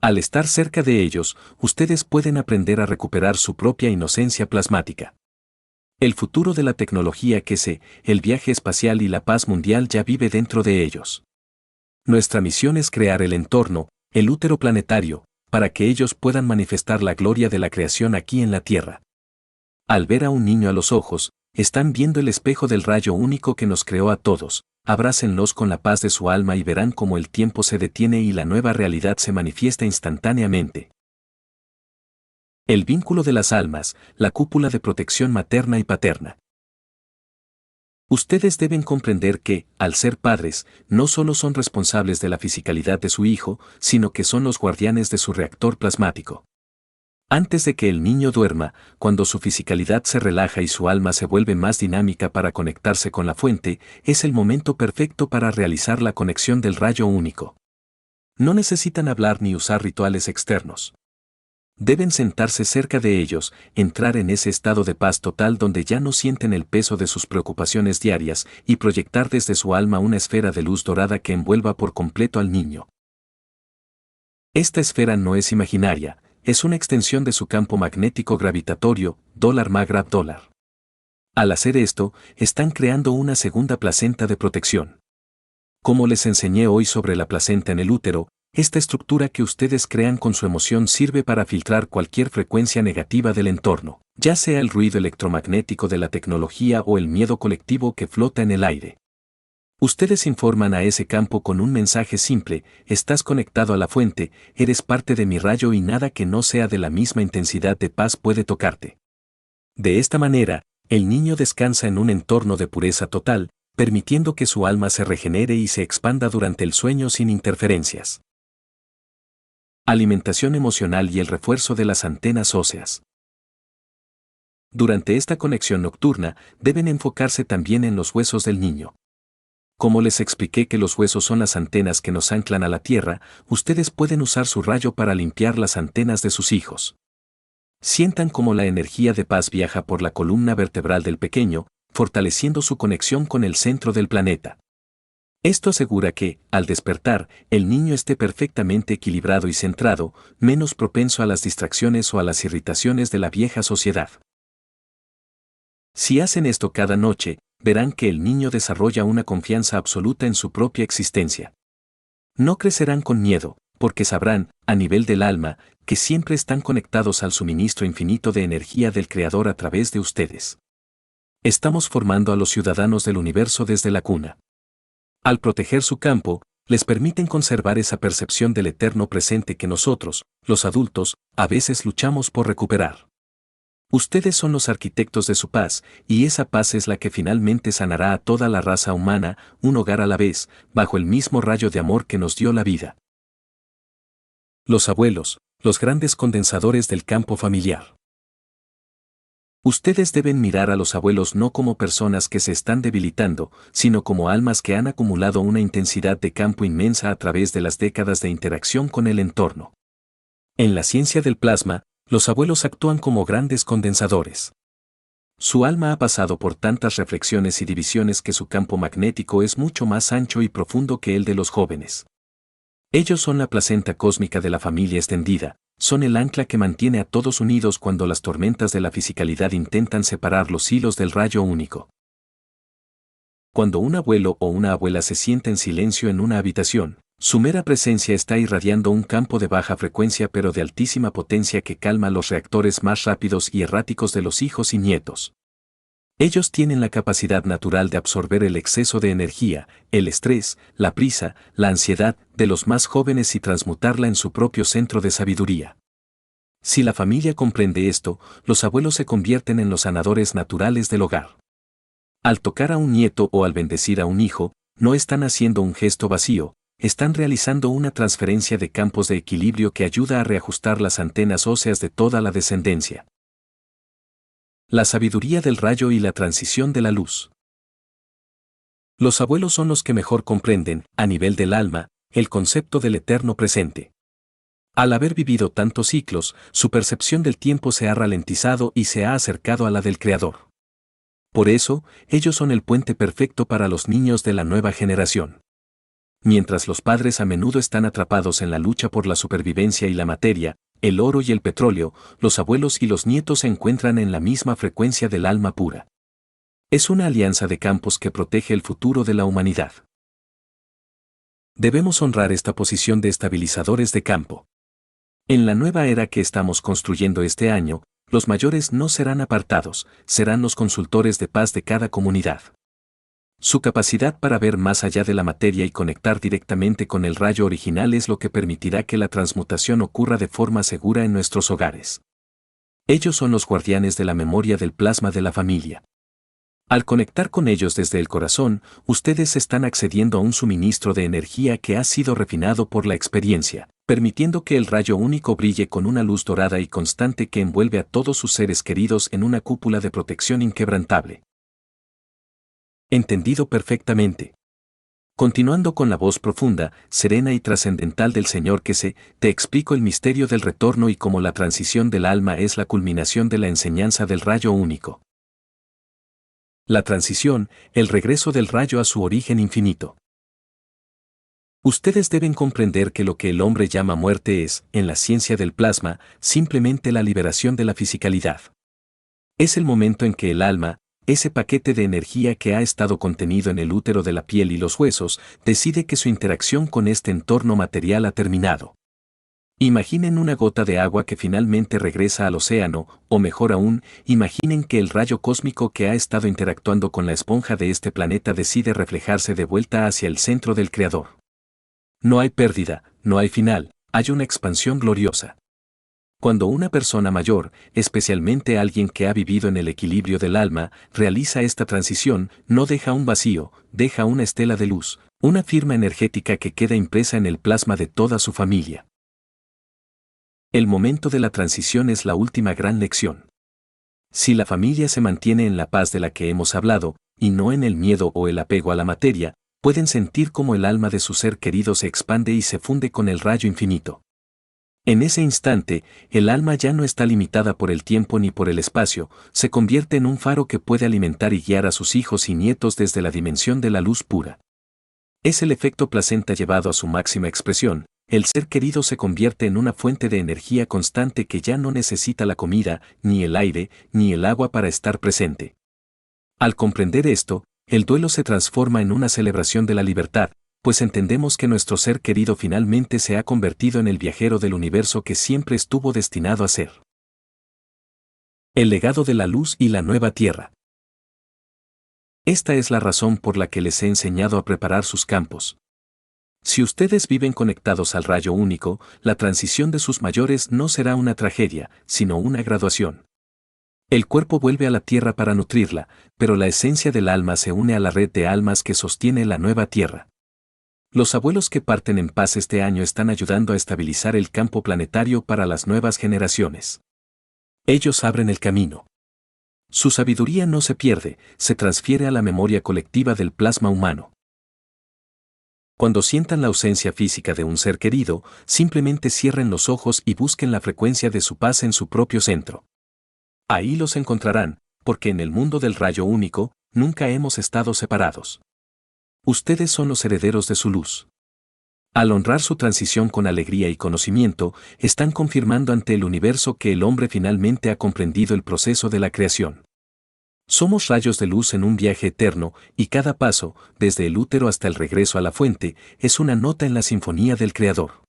Al estar cerca de ellos, ustedes pueden aprender a recuperar su propia inocencia plasmática. El futuro de la tecnología el viaje espacial y la paz mundial ya vive dentro de ellos. Nuestra misión es crear el entorno, el útero planetario, para que ellos puedan manifestar la gloria de la creación aquí en la Tierra. Al ver a un niño a los ojos, están viendo el espejo del rayo único que nos creó a todos. Abrácenlos con la paz de su alma y verán cómo el tiempo se detiene y la nueva realidad se manifiesta instantáneamente. El vínculo de las almas, la cúpula de protección materna y paterna. Ustedes deben comprender que, al ser padres, no solo son responsables de la fisicalidad de su hijo, sino que son los guardianes de su reactor plasmático. Antes de que el niño duerma, cuando su fisicalidad se relaja y su alma se vuelve más dinámica para conectarse con la fuente, es el momento perfecto para realizar la conexión del rayo único. No necesitan hablar ni usar rituales externos. Deben sentarse cerca de ellos, entrar en ese estado de paz total donde ya no sienten el peso de sus preocupaciones diarias y proyectar desde su alma una esfera de luz dorada que envuelva por completo al niño. Esta esfera no es imaginaria. Es una extensión de su campo magnético gravitatorio, $Magrav. Al hacer esto, están creando una segunda placenta de protección. Como les enseñé hoy sobre la placenta en el útero, esta estructura que ustedes crean con su emoción sirve para filtrar cualquier frecuencia negativa del entorno, ya sea el ruido electromagnético de la tecnología o el miedo colectivo que flota en el aire. Ustedes informan a ese campo con un mensaje simple: estás conectado a la fuente, eres parte de mi rayo y nada que no sea de la misma intensidad de paz puede tocarte. De esta manera, el niño descansa en un entorno de pureza total, permitiendo que su alma se regenere y se expanda durante el sueño sin interferencias. Alimentación emocional y el refuerzo de las antenas óseas. Durante esta conexión nocturna, deben enfocarse también en los huesos del niño. Como les expliqué que los huesos son las antenas que nos anclan a la tierra, ustedes pueden usar su rayo para limpiar las antenas de sus hijos. Sientan cómo la energía de paz viaja por la columna vertebral del pequeño, fortaleciendo su conexión con el centro del planeta. Esto asegura que, al despertar, el niño esté perfectamente equilibrado y centrado, menos propenso a las distracciones o a las irritaciones de la vieja sociedad. Si hacen esto cada noche, verán que el niño desarrolla una confianza absoluta en su propia existencia. No crecerán con miedo, porque sabrán, a nivel del alma, que siempre están conectados al suministro infinito de energía del Creador a través de ustedes. Estamos formando a los ciudadanos del universo desde la cuna. Al proteger su campo, les permiten conservar esa percepción del eterno presente que nosotros, los adultos, a veces luchamos por recuperar. Ustedes son los arquitectos de su paz, y esa paz es la que finalmente sanará a toda la raza humana, un hogar a la vez, bajo el mismo rayo de amor que nos dio la vida. Los abuelos, los grandes condensadores del campo familiar. Ustedes deben mirar a los abuelos no como personas que se están debilitando, sino como almas que han acumulado una intensidad de campo inmensa a través de las décadas de interacción con el entorno. En la ciencia del plasma, los abuelos actúan como grandes condensadores. Su alma ha pasado por tantas reflexiones y divisiones que su campo magnético es mucho más ancho y profundo que el de los jóvenes. Ellos son la placenta cósmica de la familia extendida, son el ancla que mantiene a todos unidos cuando las tormentas de la fisicalidad intentan separar los hilos del rayo único. Cuando un abuelo o una abuela se sienta en silencio en una habitación, su mera presencia está irradiando un campo de baja frecuencia pero de altísima potencia que calma los reactores más rápidos y erráticos de los hijos y nietos. Ellos tienen la capacidad natural de absorber el exceso de energía, el estrés, la prisa, la ansiedad de los más jóvenes y transmutarla en su propio centro de sabiduría. Si la familia comprende esto, los abuelos se convierten en los sanadores naturales del hogar. Al tocar a un nieto o al bendecir a un hijo, no están haciendo un gesto vacío, están realizando una transferencia de campos de equilibrio que ayuda a reajustar las antenas óseas de toda la descendencia. La sabiduría del rayo y la transición de la luz. Los abuelos son los que mejor comprenden, a nivel del alma, el concepto del eterno presente. Al haber vivido tantos ciclos, su percepción del tiempo se ha ralentizado y se ha acercado a la del Creador. Por eso, ellos son el puente perfecto para los niños de la nueva generación. Mientras los padres a menudo están atrapados en la lucha por la supervivencia y la materia, el oro y el petróleo, los abuelos y los nietos se encuentran en la misma frecuencia del alma pura. Es una alianza de campos que protege el futuro de la humanidad. Debemos honrar esta posición de estabilizadores de campo. En la nueva era que estamos construyendo este año, los mayores no serán apartados, serán los consultores de paz de cada comunidad. Su capacidad para ver más allá de la materia y conectar directamente con el rayo original es lo que permitirá que la transmutación ocurra de forma segura en nuestros hogares. Ellos son los guardianes de la memoria del plasma de la familia. Al conectar con ellos desde el corazón, ustedes están accediendo a un suministro de energía que ha sido refinado por la experiencia, permitiendo que el rayo único brille con una luz dorada y constante que envuelve a todos sus seres queridos en una cúpula de protección inquebrantable. Entendido perfectamente. Continuando con la voz profunda, serena y trascendental del Señor que te explico el misterio del retorno y cómo la transición del alma es la culminación de la enseñanza del rayo único. La transición, el regreso del rayo a su origen infinito. Ustedes deben comprender que lo que el hombre llama muerte es, en la ciencia del plasma, simplemente la liberación de la fisicalidad. Es el momento en que el alma, ese paquete de energía que ha estado contenido en el útero de la piel y los huesos, decide que su interacción con este entorno material ha terminado. Imaginen una gota de agua que finalmente regresa al océano, o mejor aún, imaginen que el rayo cósmico que ha estado interactuando con la esponja de este planeta decide reflejarse de vuelta hacia el centro del Creador. No hay pérdida, no hay final, hay una expansión gloriosa. Cuando una persona mayor, especialmente alguien que ha vivido en el equilibrio del alma, realiza esta transición, no deja un vacío, deja una estela de luz, una firma energética que queda impresa en el plasma de toda su familia. El momento de la transición es la última gran lección. Si la familia se mantiene en la paz de la que hemos hablado, y no en el miedo o el apego a la materia, pueden sentir cómo el alma de su ser querido se expande y se funde con el rayo infinito. En ese instante, el alma ya no está limitada por el tiempo ni por el espacio, se convierte en un faro que puede alimentar y guiar a sus hijos y nietos desde la dimensión de la luz pura. Es el efecto placenta llevado a su máxima expresión, el ser querido se convierte en una fuente de energía constante que ya no necesita la comida, ni el aire, ni el agua para estar presente. Al comprender esto, el duelo se transforma en una celebración de la libertad, pues entendemos que nuestro ser querido finalmente se ha convertido en el viajero del universo que siempre estuvo destinado a ser. El legado de la luz y la nueva tierra. Esta es la razón por la que les he enseñado a preparar sus campos. Si ustedes viven conectados al rayo único, la transición de sus mayores no será una tragedia, sino una graduación. El cuerpo vuelve a la tierra para nutrirla, pero la esencia del alma se une a la red de almas que sostiene la nueva tierra. Los abuelos que parten en paz este año están ayudando a estabilizar el campo planetario para las nuevas generaciones. Ellos abren el camino. Su sabiduría no se pierde, se transfiere a la memoria colectiva del plasma humano. Cuando sientan la ausencia física de un ser querido, simplemente cierren los ojos y busquen la frecuencia de su paz en su propio centro. Ahí los encontrarán, porque en el mundo del rayo único, nunca hemos estado separados. Ustedes son los herederos de su luz. Al honrar su transición con alegría y conocimiento, están confirmando ante el universo que el hombre finalmente ha comprendido el proceso de la creación. Somos rayos de luz en un viaje eterno, y cada paso, desde el útero hasta el regreso a la fuente, es una nota en la sinfonía del Creador.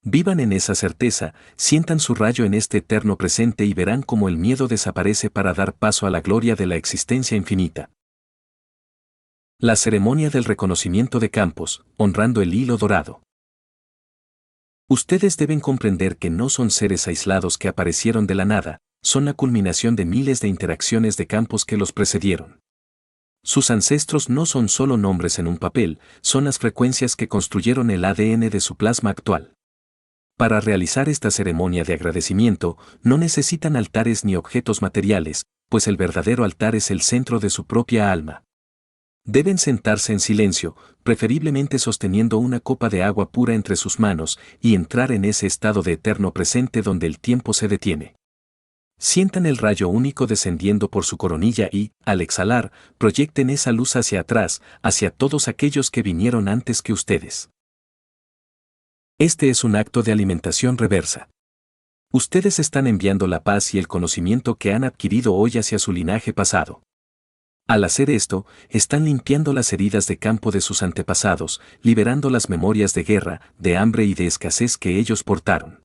Vivan en esa certeza, sientan su rayo en este eterno presente y verán cómo el miedo desaparece para dar paso a la gloria de la existencia infinita. La ceremonia del reconocimiento de campos, honrando el hilo dorado. Ustedes deben comprender que no son seres aislados que aparecieron de la nada, son la culminación de miles de interacciones de campos que los precedieron. Sus ancestros no son solo nombres en un papel, son las frecuencias que construyeron el ADN de su plasma actual. Para realizar esta ceremonia de agradecimiento, no necesitan altares ni objetos materiales, pues el verdadero altar es el centro de su propia alma. Deben sentarse en silencio, preferiblemente sosteniendo una copa de agua pura entre sus manos, y entrar en ese estado de eterno presente donde el tiempo se detiene. Sientan el rayo único descendiendo por su coronilla y, al exhalar, proyecten esa luz hacia atrás, hacia todos aquellos que vinieron antes que ustedes. Este es un acto de alimentación reversa. Ustedes están enviando la paz y el conocimiento que han adquirido hoy hacia su linaje pasado. Al hacer esto, están limpiando las heridas de campo de sus antepasados, liberando las memorias de guerra, de hambre y de escasez que ellos portaron.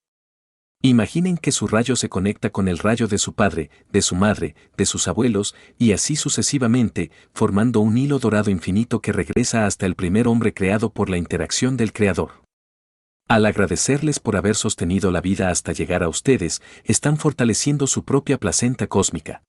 Imaginen que su rayo se conecta con el rayo de su padre, de su madre, de sus abuelos, y así sucesivamente, formando un hilo dorado infinito que regresa hasta el primer hombre creado por la interacción del Creador. Al agradecerles por haber sostenido la vida hasta llegar a ustedes, están fortaleciendo su propia placenta cósmica.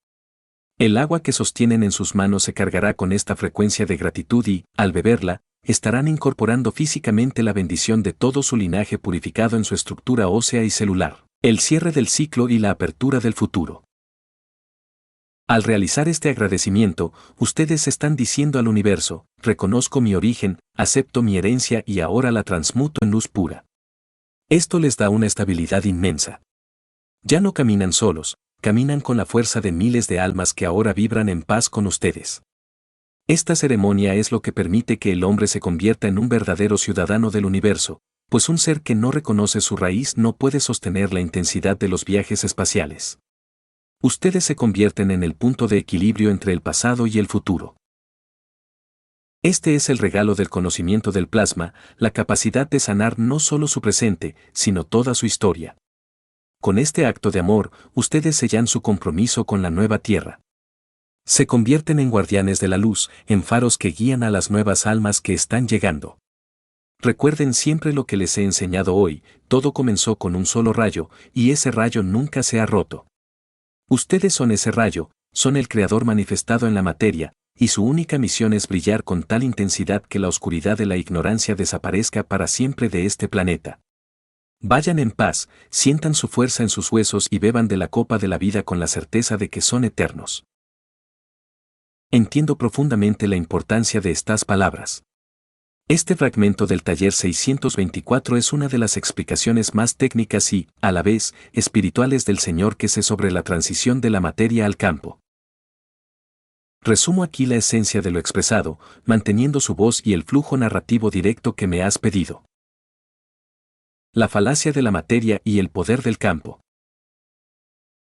El agua que sostienen en sus manos se cargará con esta frecuencia de gratitud y, al beberla, estarán incorporando físicamente la bendición de todo su linaje purificado en su estructura ósea y celular, el cierre del ciclo y la apertura del futuro. Al realizar este agradecimiento, ustedes están diciendo al universo, reconozco mi origen, acepto mi herencia y ahora la transmuto en luz pura. Esto les da una estabilidad inmensa. Ya no caminan solos, caminan con la fuerza de miles de almas que ahora vibran en paz con ustedes. Esta ceremonia es lo que permite que el hombre se convierta en un verdadero ciudadano del universo, pues un ser que no reconoce su raíz no puede sostener la intensidad de los viajes espaciales. Ustedes se convierten en el punto de equilibrio entre el pasado y el futuro. Este es el regalo del conocimiento del plasma, la capacidad de sanar no solo su presente, sino toda su historia. Con este acto de amor, ustedes sellan su compromiso con la nueva tierra. Se convierten en guardianes de la luz, en faros que guían a las nuevas almas que están llegando. Recuerden siempre lo que les he enseñado hoy, todo comenzó con un solo rayo, y ese rayo nunca se ha roto. Ustedes son ese rayo, son el Creador manifestado en la materia, y su única misión es brillar con tal intensidad que la oscuridad de la ignorancia desaparezca para siempre de este planeta. Vayan en paz, sientan su fuerza en sus huesos y beban de la copa de la vida con la certeza de que son eternos. Entiendo profundamente la importancia de estas palabras. Este fragmento del taller 624 es una de las explicaciones más técnicas y, a la vez, espirituales del Señor que sé sobre la transición de la materia al campo. Resumo aquí la esencia de lo expresado, manteniendo su voz y el flujo narrativo directo que me has pedido. La falacia de la materia y el poder del campo.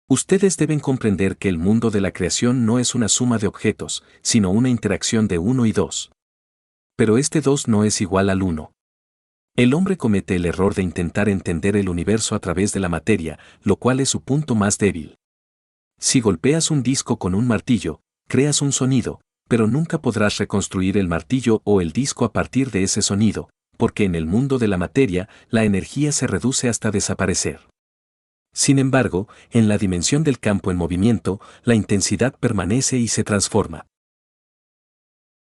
Ustedes deben comprender que el mundo de la creación no es una suma de objetos, sino una interacción de 1 y 2. Pero este 2 no es igual al 1. El hombre comete el error de intentar entender el universo a través de la materia, lo cual es su punto más débil. Si golpeas un disco con un martillo, creas un sonido, pero nunca podrás reconstruir el martillo o el disco a partir de ese sonido, porque en el mundo de la materia, la energía se reduce hasta desaparecer. Sin embargo, en la dimensión del campo en movimiento, la intensidad permanece y se transforma.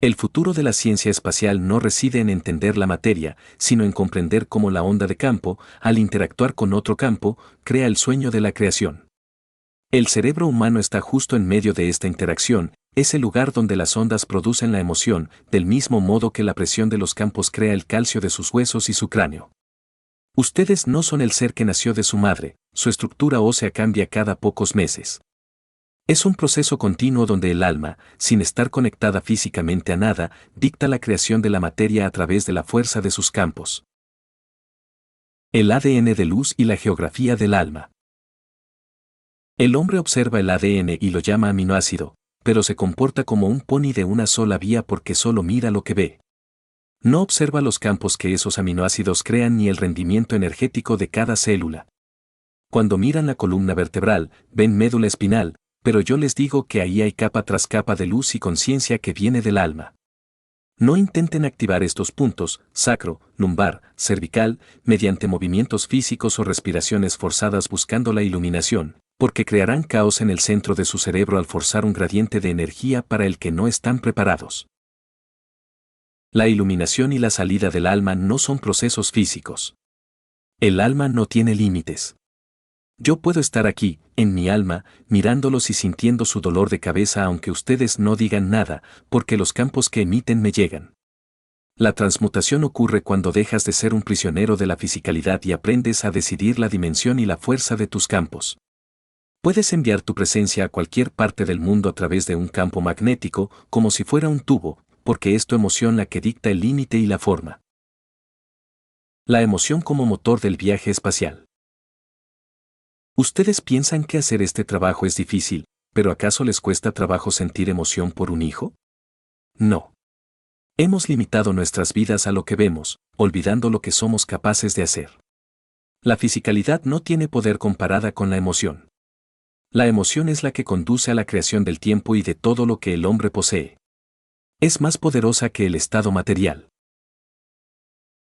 El futuro de la ciencia espacial no reside en entender la materia, sino en comprender cómo la onda de campo, al interactuar con otro campo, crea el sueño de la creación. El cerebro humano está justo en medio de esta interacción, es el lugar donde las ondas producen la emoción, del mismo modo que la presión de los campos crea el calcio de sus huesos y su cráneo. Ustedes no son el ser que nació de su madre, su estructura ósea cambia cada pocos meses. Es un proceso continuo donde el alma, sin estar conectada físicamente a nada, dicta la creación de la materia a través de la fuerza de sus campos. El ADN de luz y la geografía del alma. El hombre observa el ADN y lo llama aminoácido, pero se comporta como un pony de una sola vía porque solo mira lo que ve. No observa los campos que esos aminoácidos crean ni el rendimiento energético de cada célula. Cuando miran la columna vertebral, ven médula espinal, pero yo les digo que ahí hay capa tras capa de luz y conciencia que viene del alma. No intenten activar estos puntos, sacro, lumbar, cervical, mediante movimientos físicos o respiraciones forzadas buscando la iluminación, porque crearán caos en el centro de su cerebro al forzar un gradiente de energía para el que no están preparados. La iluminación y la salida del alma no son procesos físicos. El alma no tiene límites. Yo puedo estar aquí, en mi alma, mirándolos y sintiendo su dolor de cabeza aunque ustedes no digan nada, porque los campos que emiten me llegan. La transmutación ocurre cuando dejas de ser un prisionero de la fisicalidad y aprendes a decidir la dimensión y la fuerza de tus campos. Puedes enviar tu presencia a cualquier parte del mundo a través de un campo magnético, como si fuera un tubo, porque es tu emoción la que dicta el límite y la forma. La emoción como motor del viaje espacial. Ustedes piensan que hacer este trabajo es difícil, pero ¿acaso les cuesta trabajo sentir emoción por un hijo? No. Hemos limitado nuestras vidas a lo que vemos, olvidando lo que somos capaces de hacer. La fisicalidad no tiene poder comparada con la emoción. La emoción es la que conduce a la creación del tiempo y de todo lo que el hombre posee. Es más poderosa que el estado material.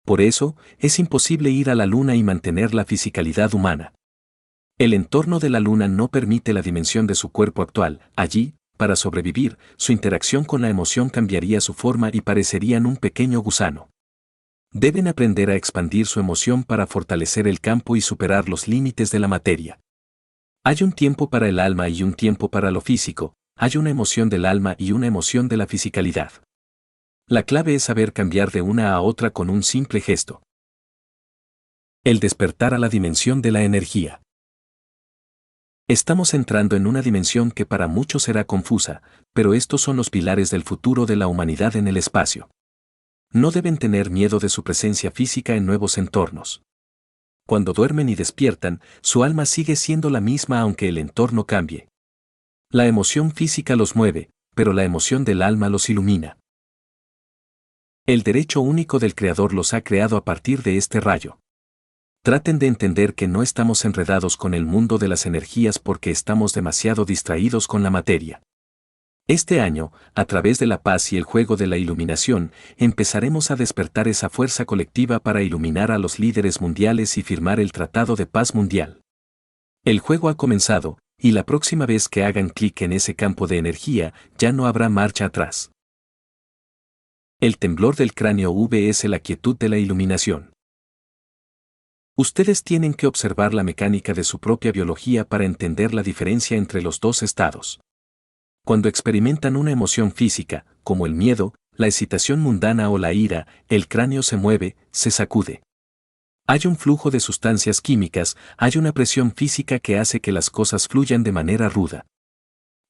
Por eso, es imposible ir a la luna y mantener la fisicalidad humana. El entorno de la luna no permite la dimensión de su cuerpo actual. Allí, para sobrevivir, su interacción con la emoción cambiaría su forma y parecerían un pequeño gusano. Deben aprender a expandir su emoción para fortalecer el campo y superar los límites de la materia. Hay un tiempo para el alma y un tiempo para lo físico, hay una emoción del alma y una emoción de la fisicalidad. La clave es saber cambiar de una a otra con un simple gesto. El despertar a la dimensión de la energía. Estamos entrando en una dimensión que para muchos será confusa, pero estos son los pilares del futuro de la humanidad en el espacio. No deben tener miedo de su presencia física en nuevos entornos. Cuando duermen y despiertan, su alma sigue siendo la misma aunque el entorno cambie. La emoción física los mueve, pero la emoción del alma los ilumina. El derecho único del Creador los ha creado a partir de este rayo. Traten de entender que no estamos enredados con el mundo de las energías porque estamos demasiado distraídos con la materia. Este año, a través de la paz y el juego de la iluminación, empezaremos a despertar esa fuerza colectiva para iluminar a los líderes mundiales y firmar el Tratado de Paz Mundial. El juego ha comenzado, y la próxima vez que hagan clic en ese campo de energía, ya no habrá marcha atrás. El temblor del cráneo vs la quietud de la iluminación. Ustedes tienen que observar la mecánica de su propia biología para entender la diferencia entre los dos estados. Cuando experimentan una emoción física, como el miedo, la excitación mundana o la ira, el cráneo se mueve, se sacude. Hay un flujo de sustancias químicas, hay una presión física que hace que las cosas fluyan de manera ruda.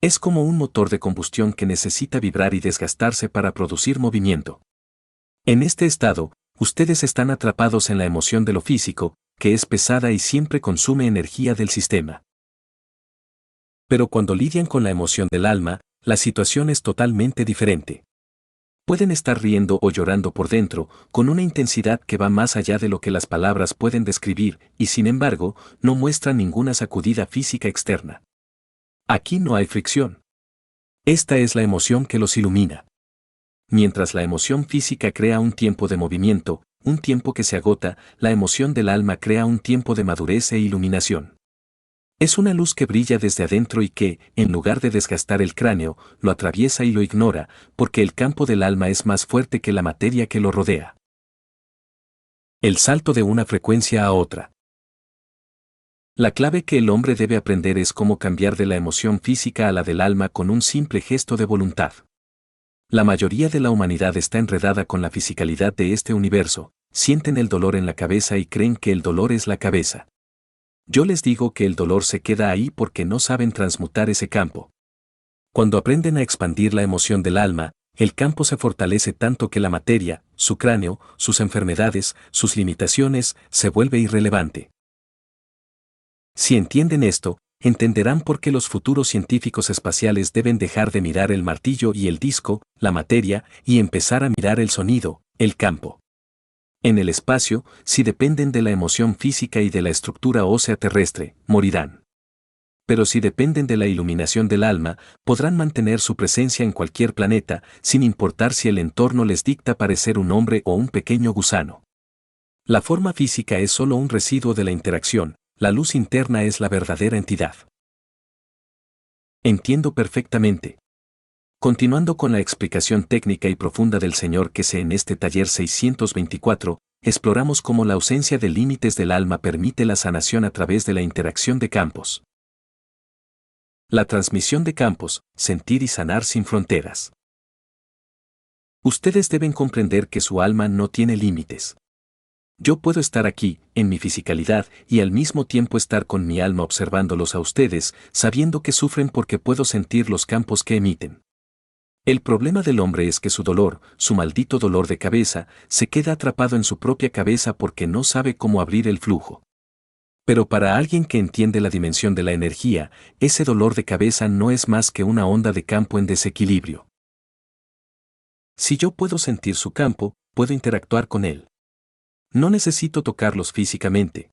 Es como un motor de combustión que necesita vibrar y desgastarse para producir movimiento. En este estado, ustedes están atrapados en la emoción de lo físico, que es pesada y siempre consume energía del sistema. Pero cuando lidian con la emoción del alma, la situación es totalmente diferente. Pueden estar riendo o llorando por dentro, con una intensidad que va más allá de lo que las palabras pueden describir, y sin embargo, no muestran ninguna sacudida física externa. Aquí no hay fricción. Esta es la emoción que los ilumina. Mientras la emoción física crea un tiempo de movimiento, un tiempo que se agota, la emoción del alma crea un tiempo de madurez e iluminación. Es una luz que brilla desde adentro y que, en lugar de desgastar el cráneo, lo atraviesa y lo ignora, porque el campo del alma es más fuerte que la materia que lo rodea. El salto de una frecuencia a otra. La clave que el hombre debe aprender es cómo cambiar de la emoción física a la del alma con un simple gesto de voluntad. La mayoría de la humanidad está enredada con la fisicalidad de este universo, sienten el dolor en la cabeza y creen que el dolor es la cabeza. Yo les digo que el dolor se queda ahí porque no saben transmutar ese campo. Cuando aprenden a expandir la emoción del alma, el campo se fortalece tanto que la materia, su cráneo, sus enfermedades, sus limitaciones, se vuelve irrelevante. Si entienden esto, entenderán por qué los futuros científicos espaciales deben dejar de mirar el martillo y el disco, la materia, y empezar a mirar el sonido, el campo. En el espacio, si dependen de la emoción física y de la estructura ósea terrestre, morirán. Pero si dependen de la iluminación del alma, podrán mantener su presencia en cualquier planeta, sin importar si el entorno les dicta parecer un hombre o un pequeño gusano. La forma física es solo un residuo de la interacción, la luz interna es la verdadera entidad. Entiendo perfectamente. Continuando con la explicación técnica y profunda del Señor que sé en este taller 624, exploramos cómo la ausencia de límites del alma permite la sanación a través de la interacción de campos. La transmisión de campos, sentir y sanar sin fronteras. Ustedes deben comprender que su alma no tiene límites. Yo puedo estar aquí, en mi fisicalidad, y al mismo tiempo estar con mi alma observándolos a ustedes, sabiendo que sufren porque puedo sentir los campos que emiten. El problema del hombre es que su dolor, su maldito dolor de cabeza, se queda atrapado en su propia cabeza porque no sabe cómo abrir el flujo. Pero para alguien que entiende la dimensión de la energía, ese dolor de cabeza no es más que una onda de campo en desequilibrio. Si yo puedo sentir su campo, puedo interactuar con él. No necesito tocarlos físicamente.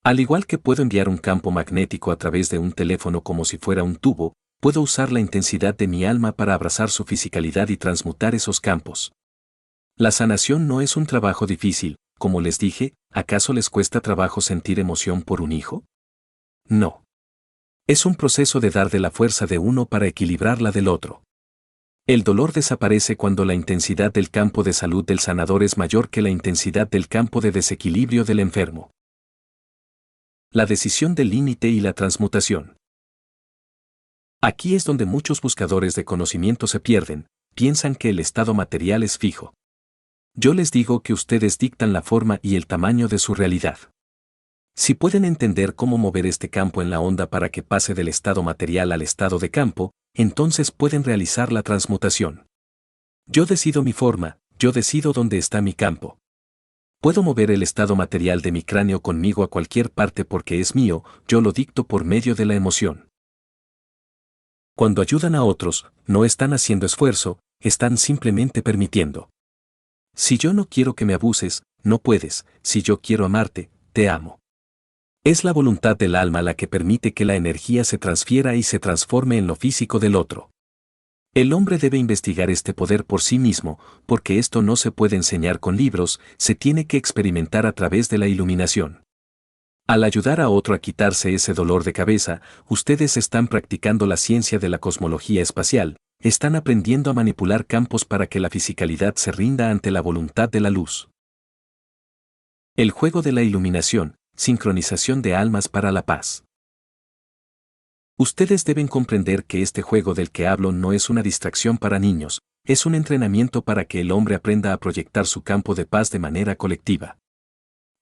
Al igual que puedo enviar un campo magnético a través de un teléfono como si fuera un tubo, puedo usar la intensidad de mi alma para abrazar su fisicalidad y transmutar esos campos. La sanación no es un trabajo difícil, como les dije, ¿acaso les cuesta trabajo sentir emoción por un hijo? No. Es un proceso de dar de la fuerza de uno para equilibrar la del otro. El dolor desaparece cuando la intensidad del campo de salud del sanador es mayor que la intensidad del campo de desequilibrio del enfermo. La decisión del límite y la transmutación. Aquí es donde muchos buscadores de conocimiento se pierden, piensan que el estado material es fijo. Yo les digo que ustedes dictan la forma y el tamaño de su realidad. Si pueden entender cómo mover este campo en la onda para que pase del estado material al estado de campo, entonces pueden realizar la transmutación. Yo decido mi forma, yo decido dónde está mi campo. Puedo mover el estado material de mi cráneo conmigo a cualquier parte porque es mío, yo lo dicto por medio de la emoción. Cuando ayudan a otros, no están haciendo esfuerzo, están simplemente permitiendo. Si yo no quiero que me abuses, no puedes, si yo quiero amarte, te amo. Es la voluntad del alma la que permite que la energía se transfiera y se transforme en lo físico del otro. El hombre debe investigar este poder por sí mismo, porque esto no se puede enseñar con libros, se tiene que experimentar a través de la iluminación. Al ayudar a otro a quitarse ese dolor de cabeza, ustedes están practicando la ciencia de la cosmología espacial, están aprendiendo a manipular campos para que la fisicalidad se rinda ante la voluntad de la luz. El juego de la iluminación. Sincronización de almas para la paz. Ustedes deben comprender que este juego del que hablo no es una distracción para niños, es un entrenamiento para que el hombre aprenda a proyectar su campo de paz de manera colectiva.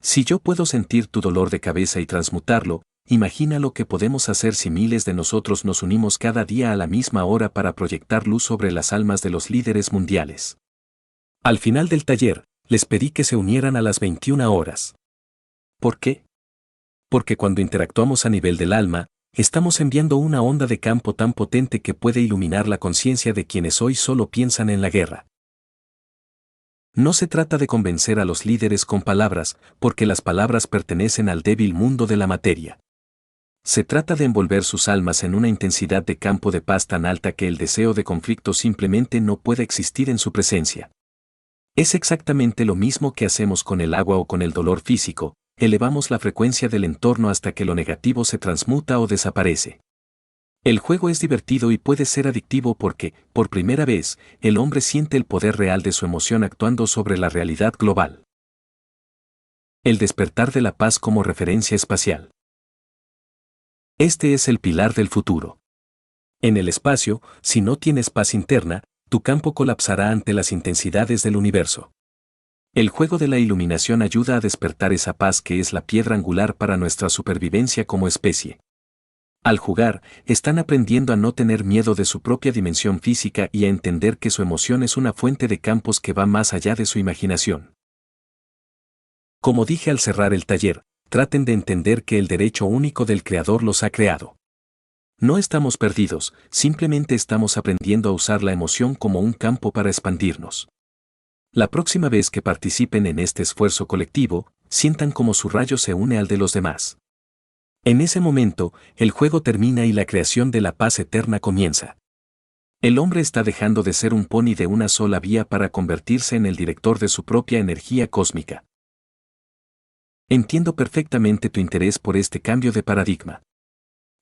Si yo puedo sentir tu dolor de cabeza y transmutarlo, imagina lo que podemos hacer si miles de nosotros nos unimos cada día a la misma hora para proyectar luz sobre las almas de los líderes mundiales. Al final del taller, les pedí que se unieran a las 21 horas. ¿Por qué? Porque cuando interactuamos a nivel del alma, estamos enviando una onda de campo tan potente que puede iluminar la conciencia de quienes hoy solo piensan en la guerra. No se trata de convencer a los líderes con palabras, porque las palabras pertenecen al débil mundo de la materia. Se trata de envolver sus almas en una intensidad de campo de paz tan alta que el deseo de conflicto simplemente no puede existir en su presencia. Es exactamente lo mismo que hacemos con el agua o con el dolor físico. Elevamos la frecuencia del entorno hasta que lo negativo se transmuta o desaparece. El juego es divertido y puede ser adictivo porque, por primera vez, el hombre siente el poder real de su emoción actuando sobre la realidad global. El despertar de la paz como referencia espacial. Este es el pilar del futuro. En el espacio, si no tienes paz interna, tu campo colapsará ante las intensidades del universo. El juego de la iluminación ayuda a despertar esa paz que es la piedra angular para nuestra supervivencia como especie. Al jugar, están aprendiendo a no tener miedo de su propia dimensión física y a entender que su emoción es una fuente de campos que va más allá de su imaginación. Como dije al cerrar el taller, traten de entender que el derecho único del Creador los ha creado. No estamos perdidos, simplemente estamos aprendiendo a usar la emoción como un campo para expandirnos. La próxima vez que participen en este esfuerzo colectivo, sientan como su rayo se une al de los demás. En ese momento, el juego termina y la creación de la paz eterna comienza. El hombre está dejando de ser un pony de una sola vía para convertirse en el director de su propia energía cósmica. Entiendo perfectamente tu interés por este cambio de paradigma.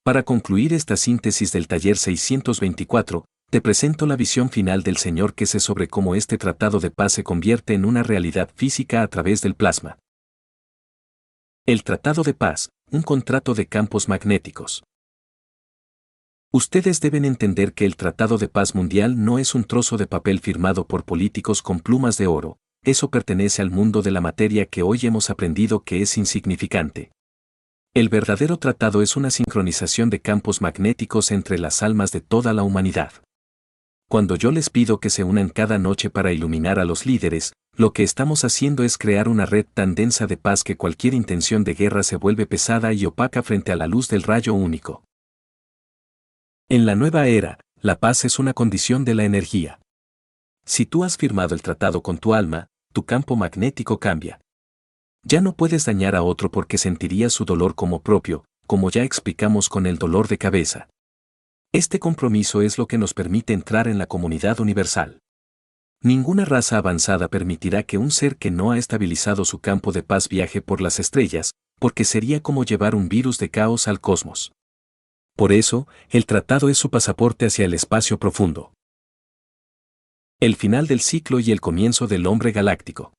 Para concluir esta síntesis del taller 624, te presento la visión final del Señor que sé sobre cómo este tratado de paz se convierte en una realidad física a través del plasma. El Tratado de Paz, un contrato de campos magnéticos. Ustedes deben entender que el Tratado de Paz Mundial no es un trozo de papel firmado por políticos con plumas de oro, eso pertenece al mundo de la materia que hoy hemos aprendido que es insignificante. El verdadero tratado es una sincronización de campos magnéticos entre las almas de toda la humanidad. Cuando yo les pido que se unan cada noche para iluminar a los líderes, lo que estamos haciendo es crear una red tan densa de paz que cualquier intención de guerra se vuelve pesada y opaca frente a la luz del rayo único. En la nueva era, la paz es una condición de la energía. Si tú has firmado el tratado con tu alma, tu campo magnético cambia. Ya no puedes dañar a otro porque sentirías su dolor como propio, como ya explicamos con el dolor de cabeza. Este compromiso es lo que nos permite entrar en la comunidad universal. Ninguna raza avanzada permitirá que un ser que no ha estabilizado su campo de paz viaje por las estrellas, porque sería como llevar un virus de caos al cosmos. Por eso, el tratado es su pasaporte hacia el espacio profundo. El final del ciclo y el comienzo del hombre galáctico.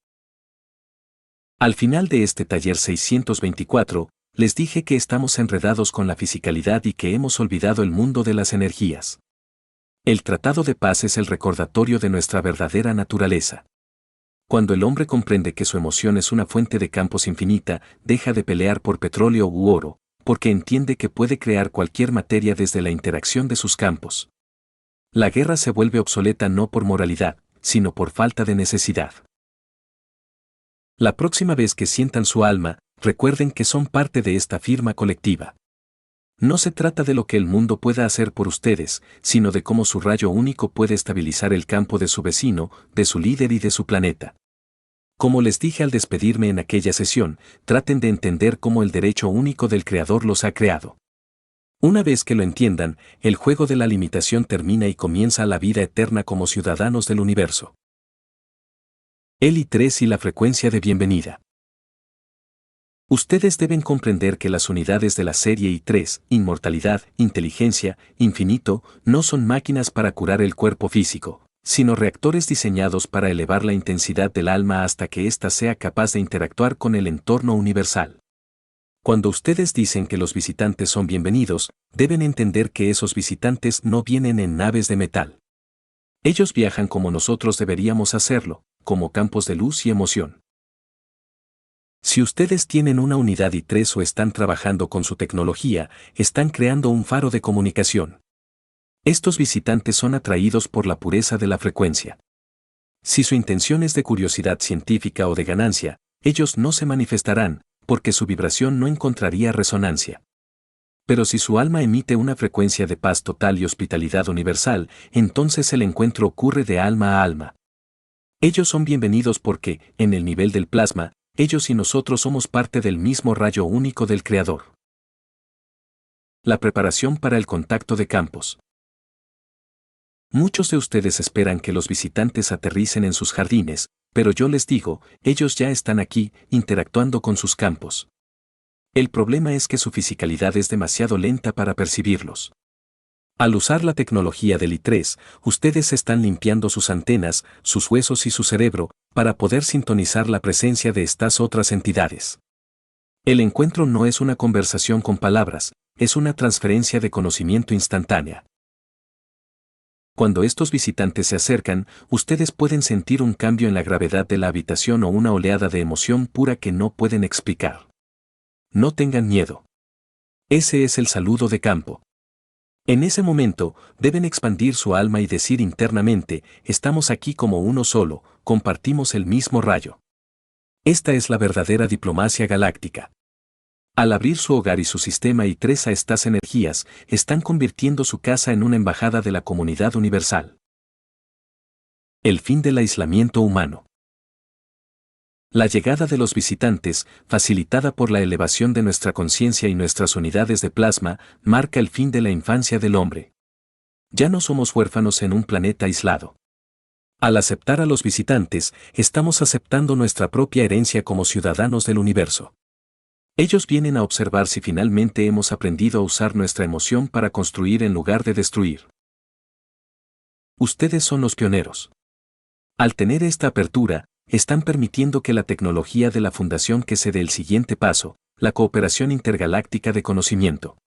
Al final de este taller 624, les dije que estamos enredados con la fisicalidad y que hemos olvidado el mundo de las energías. El Tratado de Paz es el recordatorio de nuestra verdadera naturaleza. Cuando el hombre comprende que su emoción es una fuente de campos infinita, deja de pelear por petróleo u oro, porque entiende que puede crear cualquier materia desde la interacción de sus campos. La guerra se vuelve obsoleta no por moralidad, sino por falta de necesidad. La próxima vez que sientan su alma, recuerden que son parte de esta firma colectiva. No se trata de lo que el mundo pueda hacer por ustedes, sino de cómo su rayo único puede estabilizar el campo de su vecino, de su líder y de su planeta. Como les dije al despedirme en aquella sesión, traten de entender cómo el derecho único del Creador los ha creado. Una vez que lo entiendan, el juego de la limitación termina y comienza la vida eterna como ciudadanos del universo. El I3 y la frecuencia de bienvenida. Ustedes deben comprender que las unidades de la serie I3, inmortalidad, inteligencia, infinito, no son máquinas para curar el cuerpo físico, sino reactores diseñados para elevar la intensidad del alma hasta que ésta sea capaz de interactuar con el entorno universal. Cuando ustedes dicen que los visitantes son bienvenidos, deben entender que esos visitantes no vienen en naves de metal. Ellos viajan como nosotros deberíamos hacerlo, como campos de luz y emoción. Si ustedes tienen una unidad I3 o están trabajando con su tecnología, están creando un faro de comunicación. Estos visitantes son atraídos por la pureza de la frecuencia. Si su intención es de curiosidad científica o de ganancia, ellos no se manifestarán, porque su vibración no encontraría resonancia. Pero si su alma emite una frecuencia de paz total y hospitalidad universal, entonces el encuentro ocurre de alma a alma. Ellos son bienvenidos porque, en el nivel del plasma, ellos y nosotros somos parte del mismo rayo único del Creador. La preparación para el contacto de campos. Muchos de ustedes esperan que los visitantes aterricen en sus jardines, pero yo les digo, ellos ya están aquí, interactuando con sus campos. El problema es que su fisicalidad es demasiado lenta para percibirlos. Al usar la tecnología del I3, ustedes están limpiando sus antenas, sus huesos y su cerebro, para poder sintonizar la presencia de estas otras entidades. El encuentro no es una conversación con palabras, es una transferencia de conocimiento instantánea. Cuando estos visitantes se acercan, ustedes pueden sentir un cambio en la gravedad de la habitación o una oleada de emoción pura que no pueden explicar. No tengan miedo. Ese es el saludo de campo. En ese momento, deben expandir su alma y decir internamente, estamos aquí como uno solo, compartimos el mismo rayo. Esta es la verdadera diplomacia galáctica. Al abrir su hogar y su sistema I3 a estas energías, están convirtiendo su casa en una embajada de la comunidad universal. El fin del aislamiento humano. La llegada de los visitantes, facilitada por la elevación de nuestra conciencia y nuestras unidades de plasma, marca el fin de la infancia del hombre. Ya no somos huérfanos en un planeta aislado. Al aceptar a los visitantes, estamos aceptando nuestra propia herencia como ciudadanos del universo. Ellos vienen a observar si finalmente hemos aprendido a usar nuestra emoción para construir en lugar de destruir. Ustedes son los pioneros. Al tener esta apertura, están permitiendo que la tecnología de la Fundación que se dé el siguiente paso, la cooperación intergaláctica de conocimiento.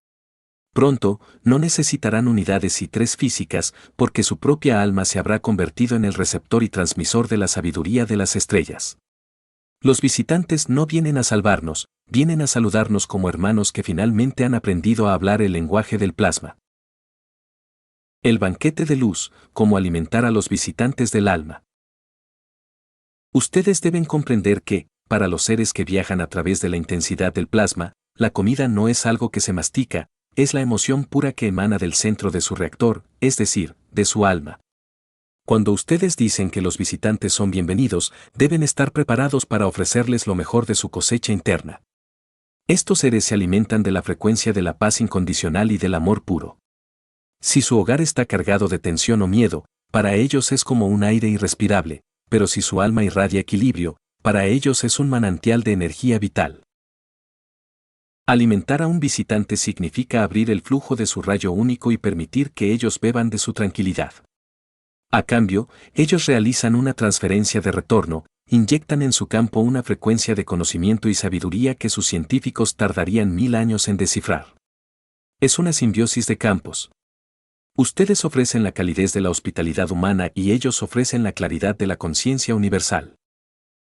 Pronto, no necesitarán unidades y tres físicas, porque su propia alma se habrá convertido en el receptor y transmisor de la sabiduría de las estrellas. Los visitantes no vienen a salvarnos, vienen a saludarnos como hermanos que finalmente han aprendido a hablar el lenguaje del plasma. El banquete de luz, como alimentar a los visitantes del alma. Ustedes deben comprender que, para los seres que viajan a través de la intensidad del plasma, la comida no es algo que se mastica, es la emoción pura que emana del centro de su reactor, es decir, de su alma. Cuando ustedes dicen que los visitantes son bienvenidos, deben estar preparados para ofrecerles lo mejor de su cosecha interna. Estos seres se alimentan de la frecuencia de la paz incondicional y del amor puro. Si su hogar está cargado de tensión o miedo, para ellos es como un aire irrespirable, pero si su alma irradia equilibrio, para ellos es un manantial de energía vital. Alimentar a un visitante significa abrir el flujo de su rayo único y permitir que ellos beban de su tranquilidad. A cambio, ellos realizan una transferencia de retorno, inyectan en su campo una frecuencia de conocimiento y sabiduría que sus científicos tardarían 1000 años en descifrar. Es una simbiosis de campos. Ustedes ofrecen la calidez de la hospitalidad humana y ellos ofrecen la claridad de la conciencia universal.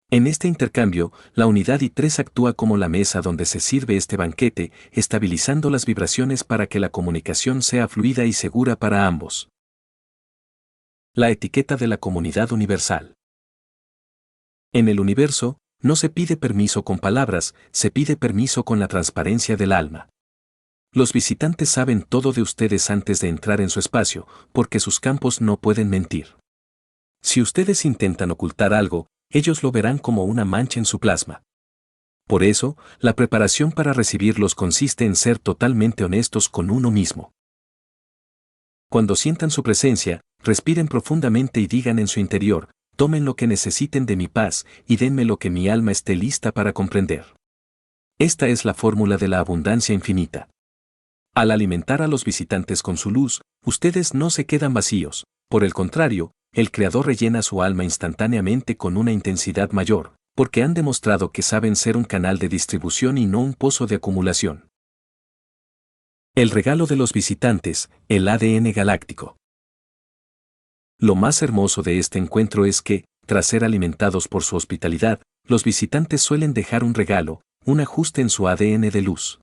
En este intercambio, la unidad I3 actúa como la mesa donde se sirve este banquete, estabilizando las vibraciones para que la comunicación sea fluida y segura para ambos. La etiqueta de la comunidad universal. En el universo, no se pide permiso con palabras, se pide permiso con la transparencia del alma. Los visitantes saben todo de ustedes antes de entrar en su espacio, porque sus campos no pueden mentir. Si ustedes intentan ocultar algo, ellos lo verán como una mancha en su plasma. Por eso, la preparación para recibirlos consiste en ser totalmente honestos con uno mismo. Cuando sientan su presencia, respiren profundamente y digan en su interior, tomen lo que necesiten de mi paz y denme lo que mi alma esté lista para comprender. Esta es la fórmula de la abundancia infinita. Al alimentar a los visitantes con su luz, ustedes no se quedan vacíos, por el contrario, el Creador rellena su alma instantáneamente con una intensidad mayor, porque han demostrado que saben ser un canal de distribución y no un pozo de acumulación. El regalo de los visitantes, el ADN galáctico. Lo más hermoso de este encuentro es que, tras ser alimentados por su hospitalidad, los visitantes suelen dejar un regalo, un ajuste en su ADN de luz.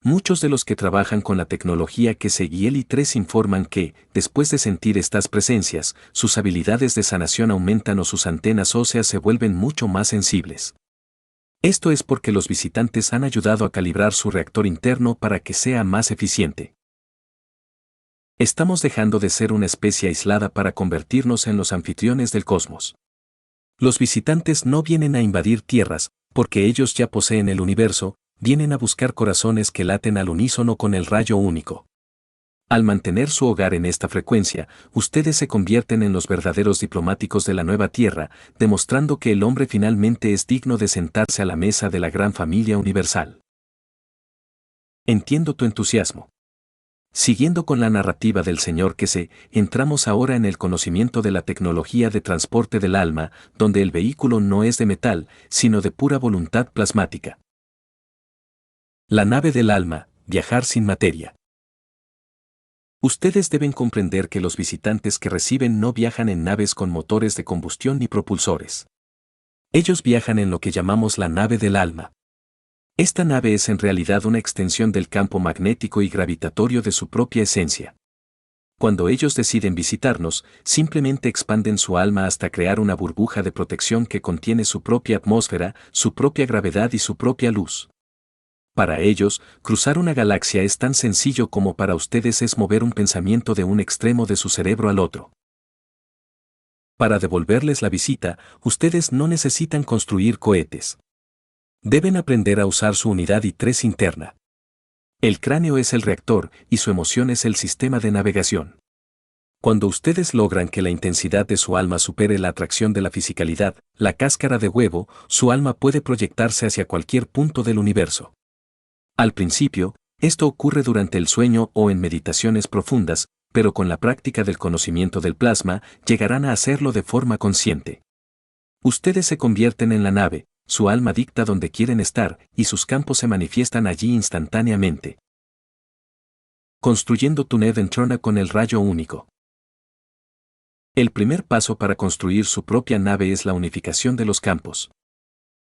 Muchos de los que trabajan con la tecnología que Seguiel y 3 informan que, después de sentir estas presencias, sus habilidades de sanación aumentan o sus antenas óseas se vuelven mucho más sensibles. Esto es porque los visitantes han ayudado a calibrar su reactor interno para que sea más eficiente. Estamos dejando de ser una especie aislada para convertirnos en los anfitriones del cosmos. Los visitantes no vienen a invadir tierras, porque ellos ya poseen el universo, vienen a buscar corazones que laten al unísono con el rayo único. Al mantener su hogar en esta frecuencia, ustedes se convierten en los verdaderos diplomáticos de la nueva Tierra, demostrando que el hombre finalmente es digno de sentarse a la mesa de la gran familia universal. Entiendo tu entusiasmo. Siguiendo con la narrativa del Señor que sé, entramos ahora en el conocimiento de la tecnología de transporte del alma, donde el vehículo no es de metal, sino de pura voluntad plasmática. La nave del alma, viajar sin materia. Ustedes deben comprender que los visitantes que reciben no viajan en naves con motores de combustión ni propulsores. Ellos viajan en lo que llamamos la nave del alma. Esta nave es en realidad una extensión del campo magnético y gravitatorio de su propia esencia. Cuando ellos deciden visitarnos, simplemente expanden su alma hasta crear una burbuja de protección que contiene su propia atmósfera, su propia gravedad y su propia luz. Para ellos, cruzar una galaxia es tan sencillo como para ustedes es mover un pensamiento de un extremo de su cerebro al otro. Para devolverles la visita, ustedes no necesitan construir cohetes. Deben aprender a usar su unidad I3 interna. El cráneo es el reactor y su emoción es el sistema de navegación. Cuando ustedes logran que la intensidad de su alma supere la atracción de la fisicalidad, la cáscara de huevo, su alma puede proyectarse hacia cualquier punto del universo. Al principio, esto ocurre durante el sueño o en meditaciones profundas, pero con la práctica del conocimiento del plasma, llegarán a hacerlo de forma consciente. Ustedes se convierten en la nave, su alma dicta donde quieren estar, y sus campos se manifiestan allí instantáneamente. Construyendo tu Neventrona con el rayo único. El primer paso para construir su propia nave es la unificación de los campos.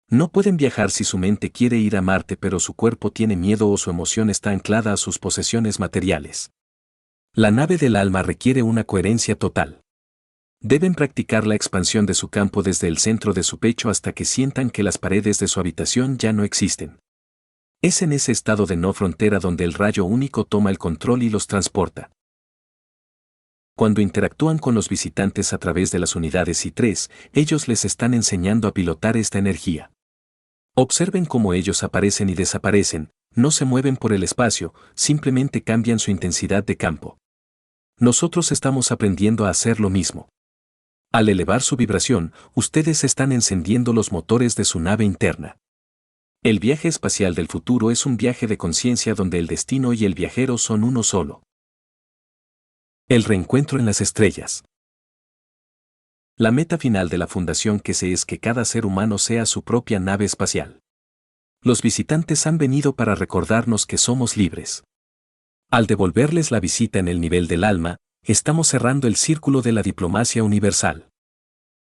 No pueden viajar si su mente quiere ir a Marte pero su cuerpo tiene miedo o su emoción está anclada a sus posesiones materiales. La nave del alma requiere una coherencia total. Deben practicar la expansión de su campo desde el centro de su pecho hasta que sientan que las paredes de su habitación ya no existen. Es en ese estado de no frontera donde el rayo único toma el control y los transporta. Cuando interactúan con los visitantes a través de las unidades I3, ellos les están enseñando a pilotar esta energía. Observen cómo ellos aparecen y desaparecen, no se mueven por el espacio, simplemente cambian su intensidad de campo. Nosotros estamos aprendiendo a hacer lo mismo. Al elevar su vibración, ustedes están encendiendo los motores de su nave interna. El viaje espacial del futuro es un viaje de conciencia donde el destino y el viajero son uno solo. El reencuentro en las estrellas. La meta final de la fundación que se es que cada ser humano sea su propia nave espacial. Los visitantes han venido para recordarnos que somos libres. Al devolverles la visita en el nivel del alma, estamos cerrando el círculo de la diplomacia universal.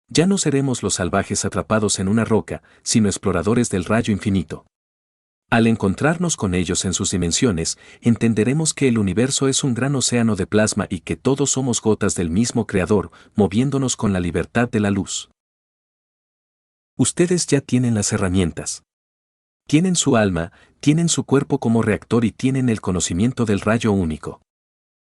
Ya no seremos los salvajes atrapados en una roca, sino exploradores del rayo infinito. Al encontrarnos con ellos en sus dimensiones, entenderemos que el universo es un gran océano de plasma y que todos somos gotas del mismo Creador, moviéndonos con la libertad de la luz. Ustedes ya tienen las herramientas. Tienen su alma, tienen su cuerpo como reactor y tienen el conocimiento del rayo único.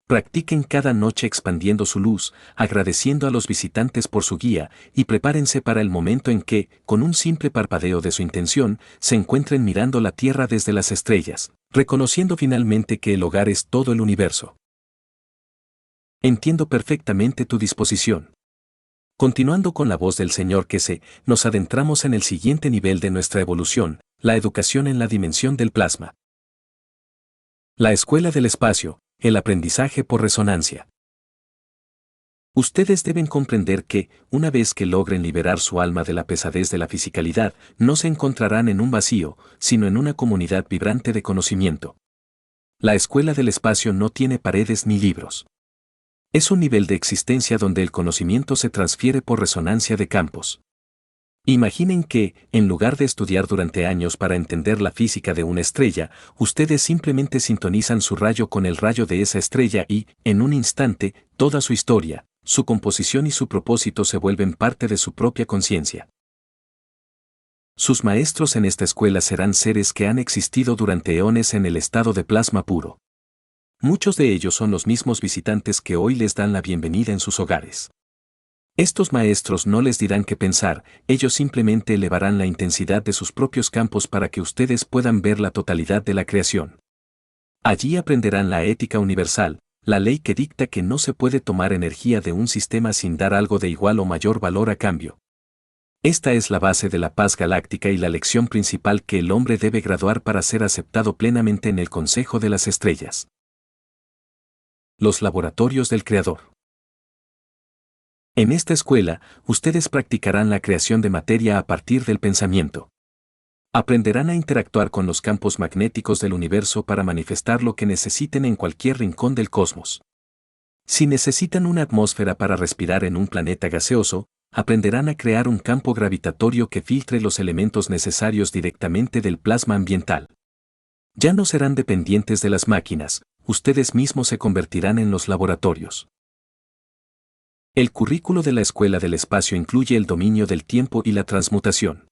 Practiquen cada noche expandiendo su luz, agradeciendo a los visitantes por su guía, y prepárense para el momento en que, con un simple parpadeo de su intención, se encuentren mirando la Tierra desde las estrellas, reconociendo finalmente que el hogar es todo el universo. Entiendo perfectamente tu disposición. Continuando con la voz del Señor que nos adentramos en el siguiente nivel de nuestra evolución, la educación en la dimensión del plasma. La escuela del espacio. El aprendizaje por resonancia. Ustedes deben comprender que, una vez que logren liberar su alma de la pesadez de la fisicalidad, no se encontrarán en un vacío, sino en una comunidad vibrante de conocimiento. La escuela del espacio no tiene paredes ni libros. Es un nivel de existencia donde el conocimiento se transfiere por resonancia de campos. Imaginen que, en lugar de estudiar durante años para entender la física de una estrella, ustedes simplemente sintonizan su rayo con el rayo de esa estrella y, en un instante, toda su historia, su composición y su propósito se vuelven parte de su propia conciencia. Sus maestros en esta escuela serán seres que han existido durante eones en el estado de plasma puro. Muchos de ellos son los mismos visitantes que hoy les dan la bienvenida en sus hogares. Estos maestros no les dirán qué pensar, ellos simplemente elevarán la intensidad de sus propios campos para que ustedes puedan ver la totalidad de la creación. Allí aprenderán la ética universal, la ley que dicta que no se puede tomar energía de un sistema sin dar algo de igual o mayor valor a cambio. Esta es la base de la paz galáctica y la lección principal que el hombre debe graduar para ser aceptado plenamente en el Consejo de las Estrellas. Los laboratorios del Creador. En esta escuela, ustedes practicarán la creación de materia a partir del pensamiento. Aprenderán a interactuar con los campos magnéticos del universo para manifestar lo que necesiten en cualquier rincón del cosmos. Si necesitan una atmósfera para respirar en un planeta gaseoso, aprenderán a crear un campo gravitatorio que filtre los elementos necesarios directamente del plasma ambiental. Ya no serán dependientes de las máquinas, ustedes mismos se convertirán en los laboratorios. El currículo de la Escuela del Espacio incluye el dominio del tiempo y la transmutación.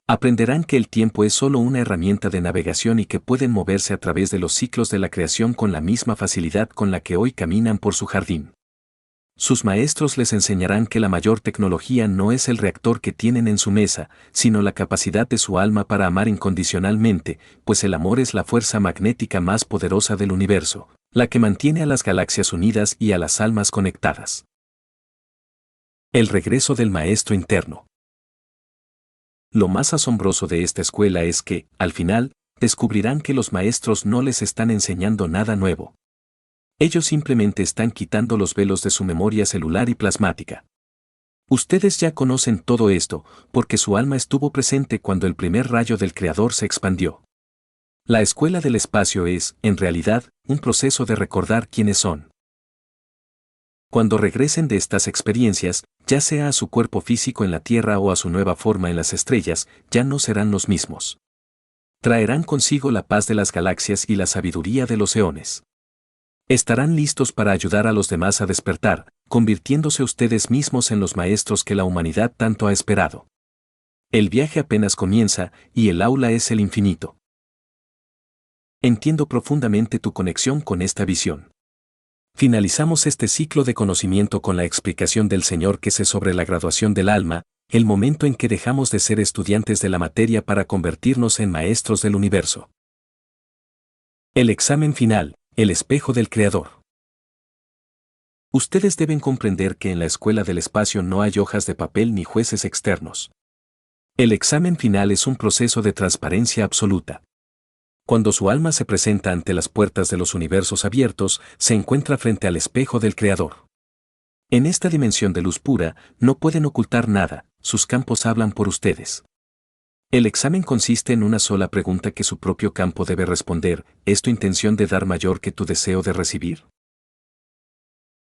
Aprenderán que el tiempo es solo una herramienta de navegación y que pueden moverse a través de los ciclos de la creación con la misma facilidad con la que hoy caminan por su jardín. Sus maestros les enseñarán que la mayor tecnología no es el reactor que tienen en su mesa, sino la capacidad de su alma para amar incondicionalmente, pues el amor es la fuerza magnética más poderosa del universo, la que mantiene a las galaxias unidas y a las almas conectadas. El regreso del maestro interno. Lo más asombroso de esta escuela es que, al final, descubrirán que los maestros no les están enseñando nada nuevo. Ellos simplemente están quitando los velos de su memoria celular y plasmática. Ustedes ya conocen todo esto, porque su alma estuvo presente cuando el primer rayo del Creador se expandió. La escuela del espacio es, en realidad, un proceso de recordar quiénes son. Cuando regresen de estas experiencias, ya sea a su cuerpo físico en la Tierra o a su nueva forma en las estrellas, ya no serán los mismos. Traerán consigo la paz de las galaxias y la sabiduría de los eones. Estarán listos para ayudar a los demás a despertar, convirtiéndose ustedes mismos en los maestros que la humanidad tanto ha esperado. El viaje apenas comienza, y el aula es el infinito. Entiendo profundamente tu conexión con esta visión. Finalizamos este ciclo de conocimiento con la explicación del Señor que se sobre la graduación del alma, el momento en que dejamos de ser estudiantes de la materia para convertirnos en maestros del universo. El examen final, el espejo del Creador. Ustedes deben comprender que en la escuela del espacio no hay hojas de papel ni jueces externos. El examen final es un proceso de transparencia absoluta. Cuando su alma se presenta ante las puertas de los universos abiertos, se encuentra frente al espejo del Creador. En esta dimensión de luz pura, no pueden ocultar nada, sus campos hablan por ustedes. El examen consiste en una sola pregunta que su propio campo debe responder: ¿es tu intención de dar mayor que tu deseo de recibir?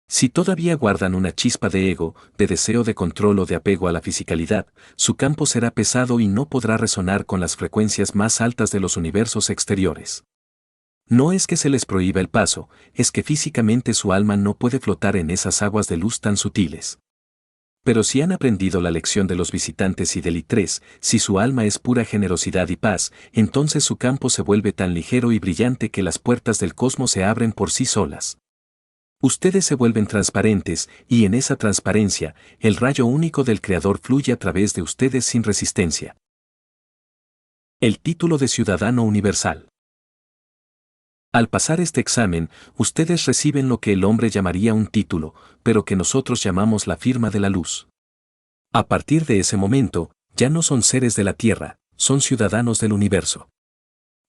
Si todavía guardan una chispa de ego, de deseo de control o de apego a la fisicalidad, su campo será pesado y no podrá resonar con las frecuencias más altas de los universos exteriores. No es que se les prohíba el paso, es que físicamente su alma no puede flotar en esas aguas de luz tan sutiles. Pero si han aprendido la lección de los visitantes y del I3, si su alma es pura generosidad y paz, entonces su campo se vuelve tan ligero y brillante que las puertas del cosmos se abren por sí solas. Ustedes se vuelven transparentes, y en esa transparencia, el rayo único del Creador fluye a través de ustedes sin resistencia. El título de ciudadano universal. Al pasar este examen, ustedes reciben lo que el hombre llamaría un título, pero que nosotros llamamos la firma de la luz. A partir de ese momento, ya no son seres de la Tierra, son ciudadanos del universo.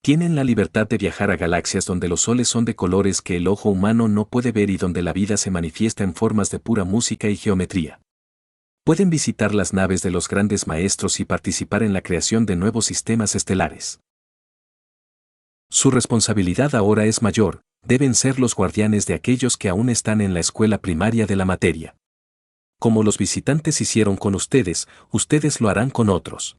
Tienen la libertad de viajar a galaxias donde los soles son de colores que el ojo humano no puede ver y donde la vida se manifiesta en formas de pura música y geometría. Pueden visitar las naves de los grandes maestros y participar en la creación de nuevos sistemas estelares. Su responsabilidad ahora es mayor, deben ser los guardianes de aquellos que aún están en la escuela primaria de la materia. Como los visitantes hicieron con ustedes, ustedes lo harán con otros.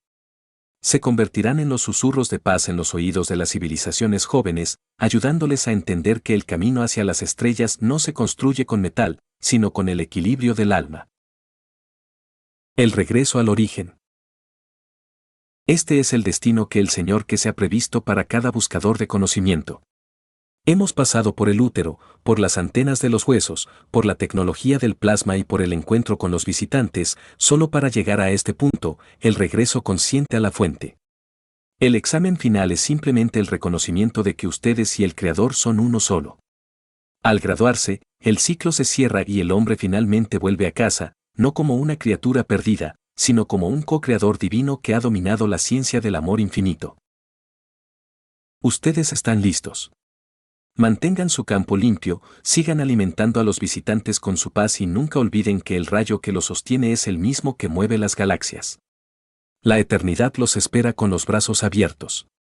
Se convertirán en los susurros de paz en los oídos de las civilizaciones jóvenes, ayudándoles a entender que el camino hacia las estrellas no se construye con metal, sino con el equilibrio del alma. El regreso al origen. Este es el destino que el Señor que se ha previsto para cada buscador de conocimiento. Hemos pasado por el útero, por las antenas de los huesos, por la tecnología del plasma y por el encuentro con los visitantes, solo para llegar a este punto, el regreso consciente a la fuente. El examen final es simplemente el reconocimiento de que ustedes y el Creador son uno solo. Al graduarse, el ciclo se cierra y el hombre finalmente vuelve a casa, no como una criatura perdida, sino como un co-creador divino que ha dominado la ciencia del amor infinito. Ustedes están listos. Mantengan su campo limpio, sigan alimentando a los visitantes con su paz y nunca olviden que el rayo que los sostiene es el mismo que mueve las galaxias. La eternidad los espera con los brazos abiertos.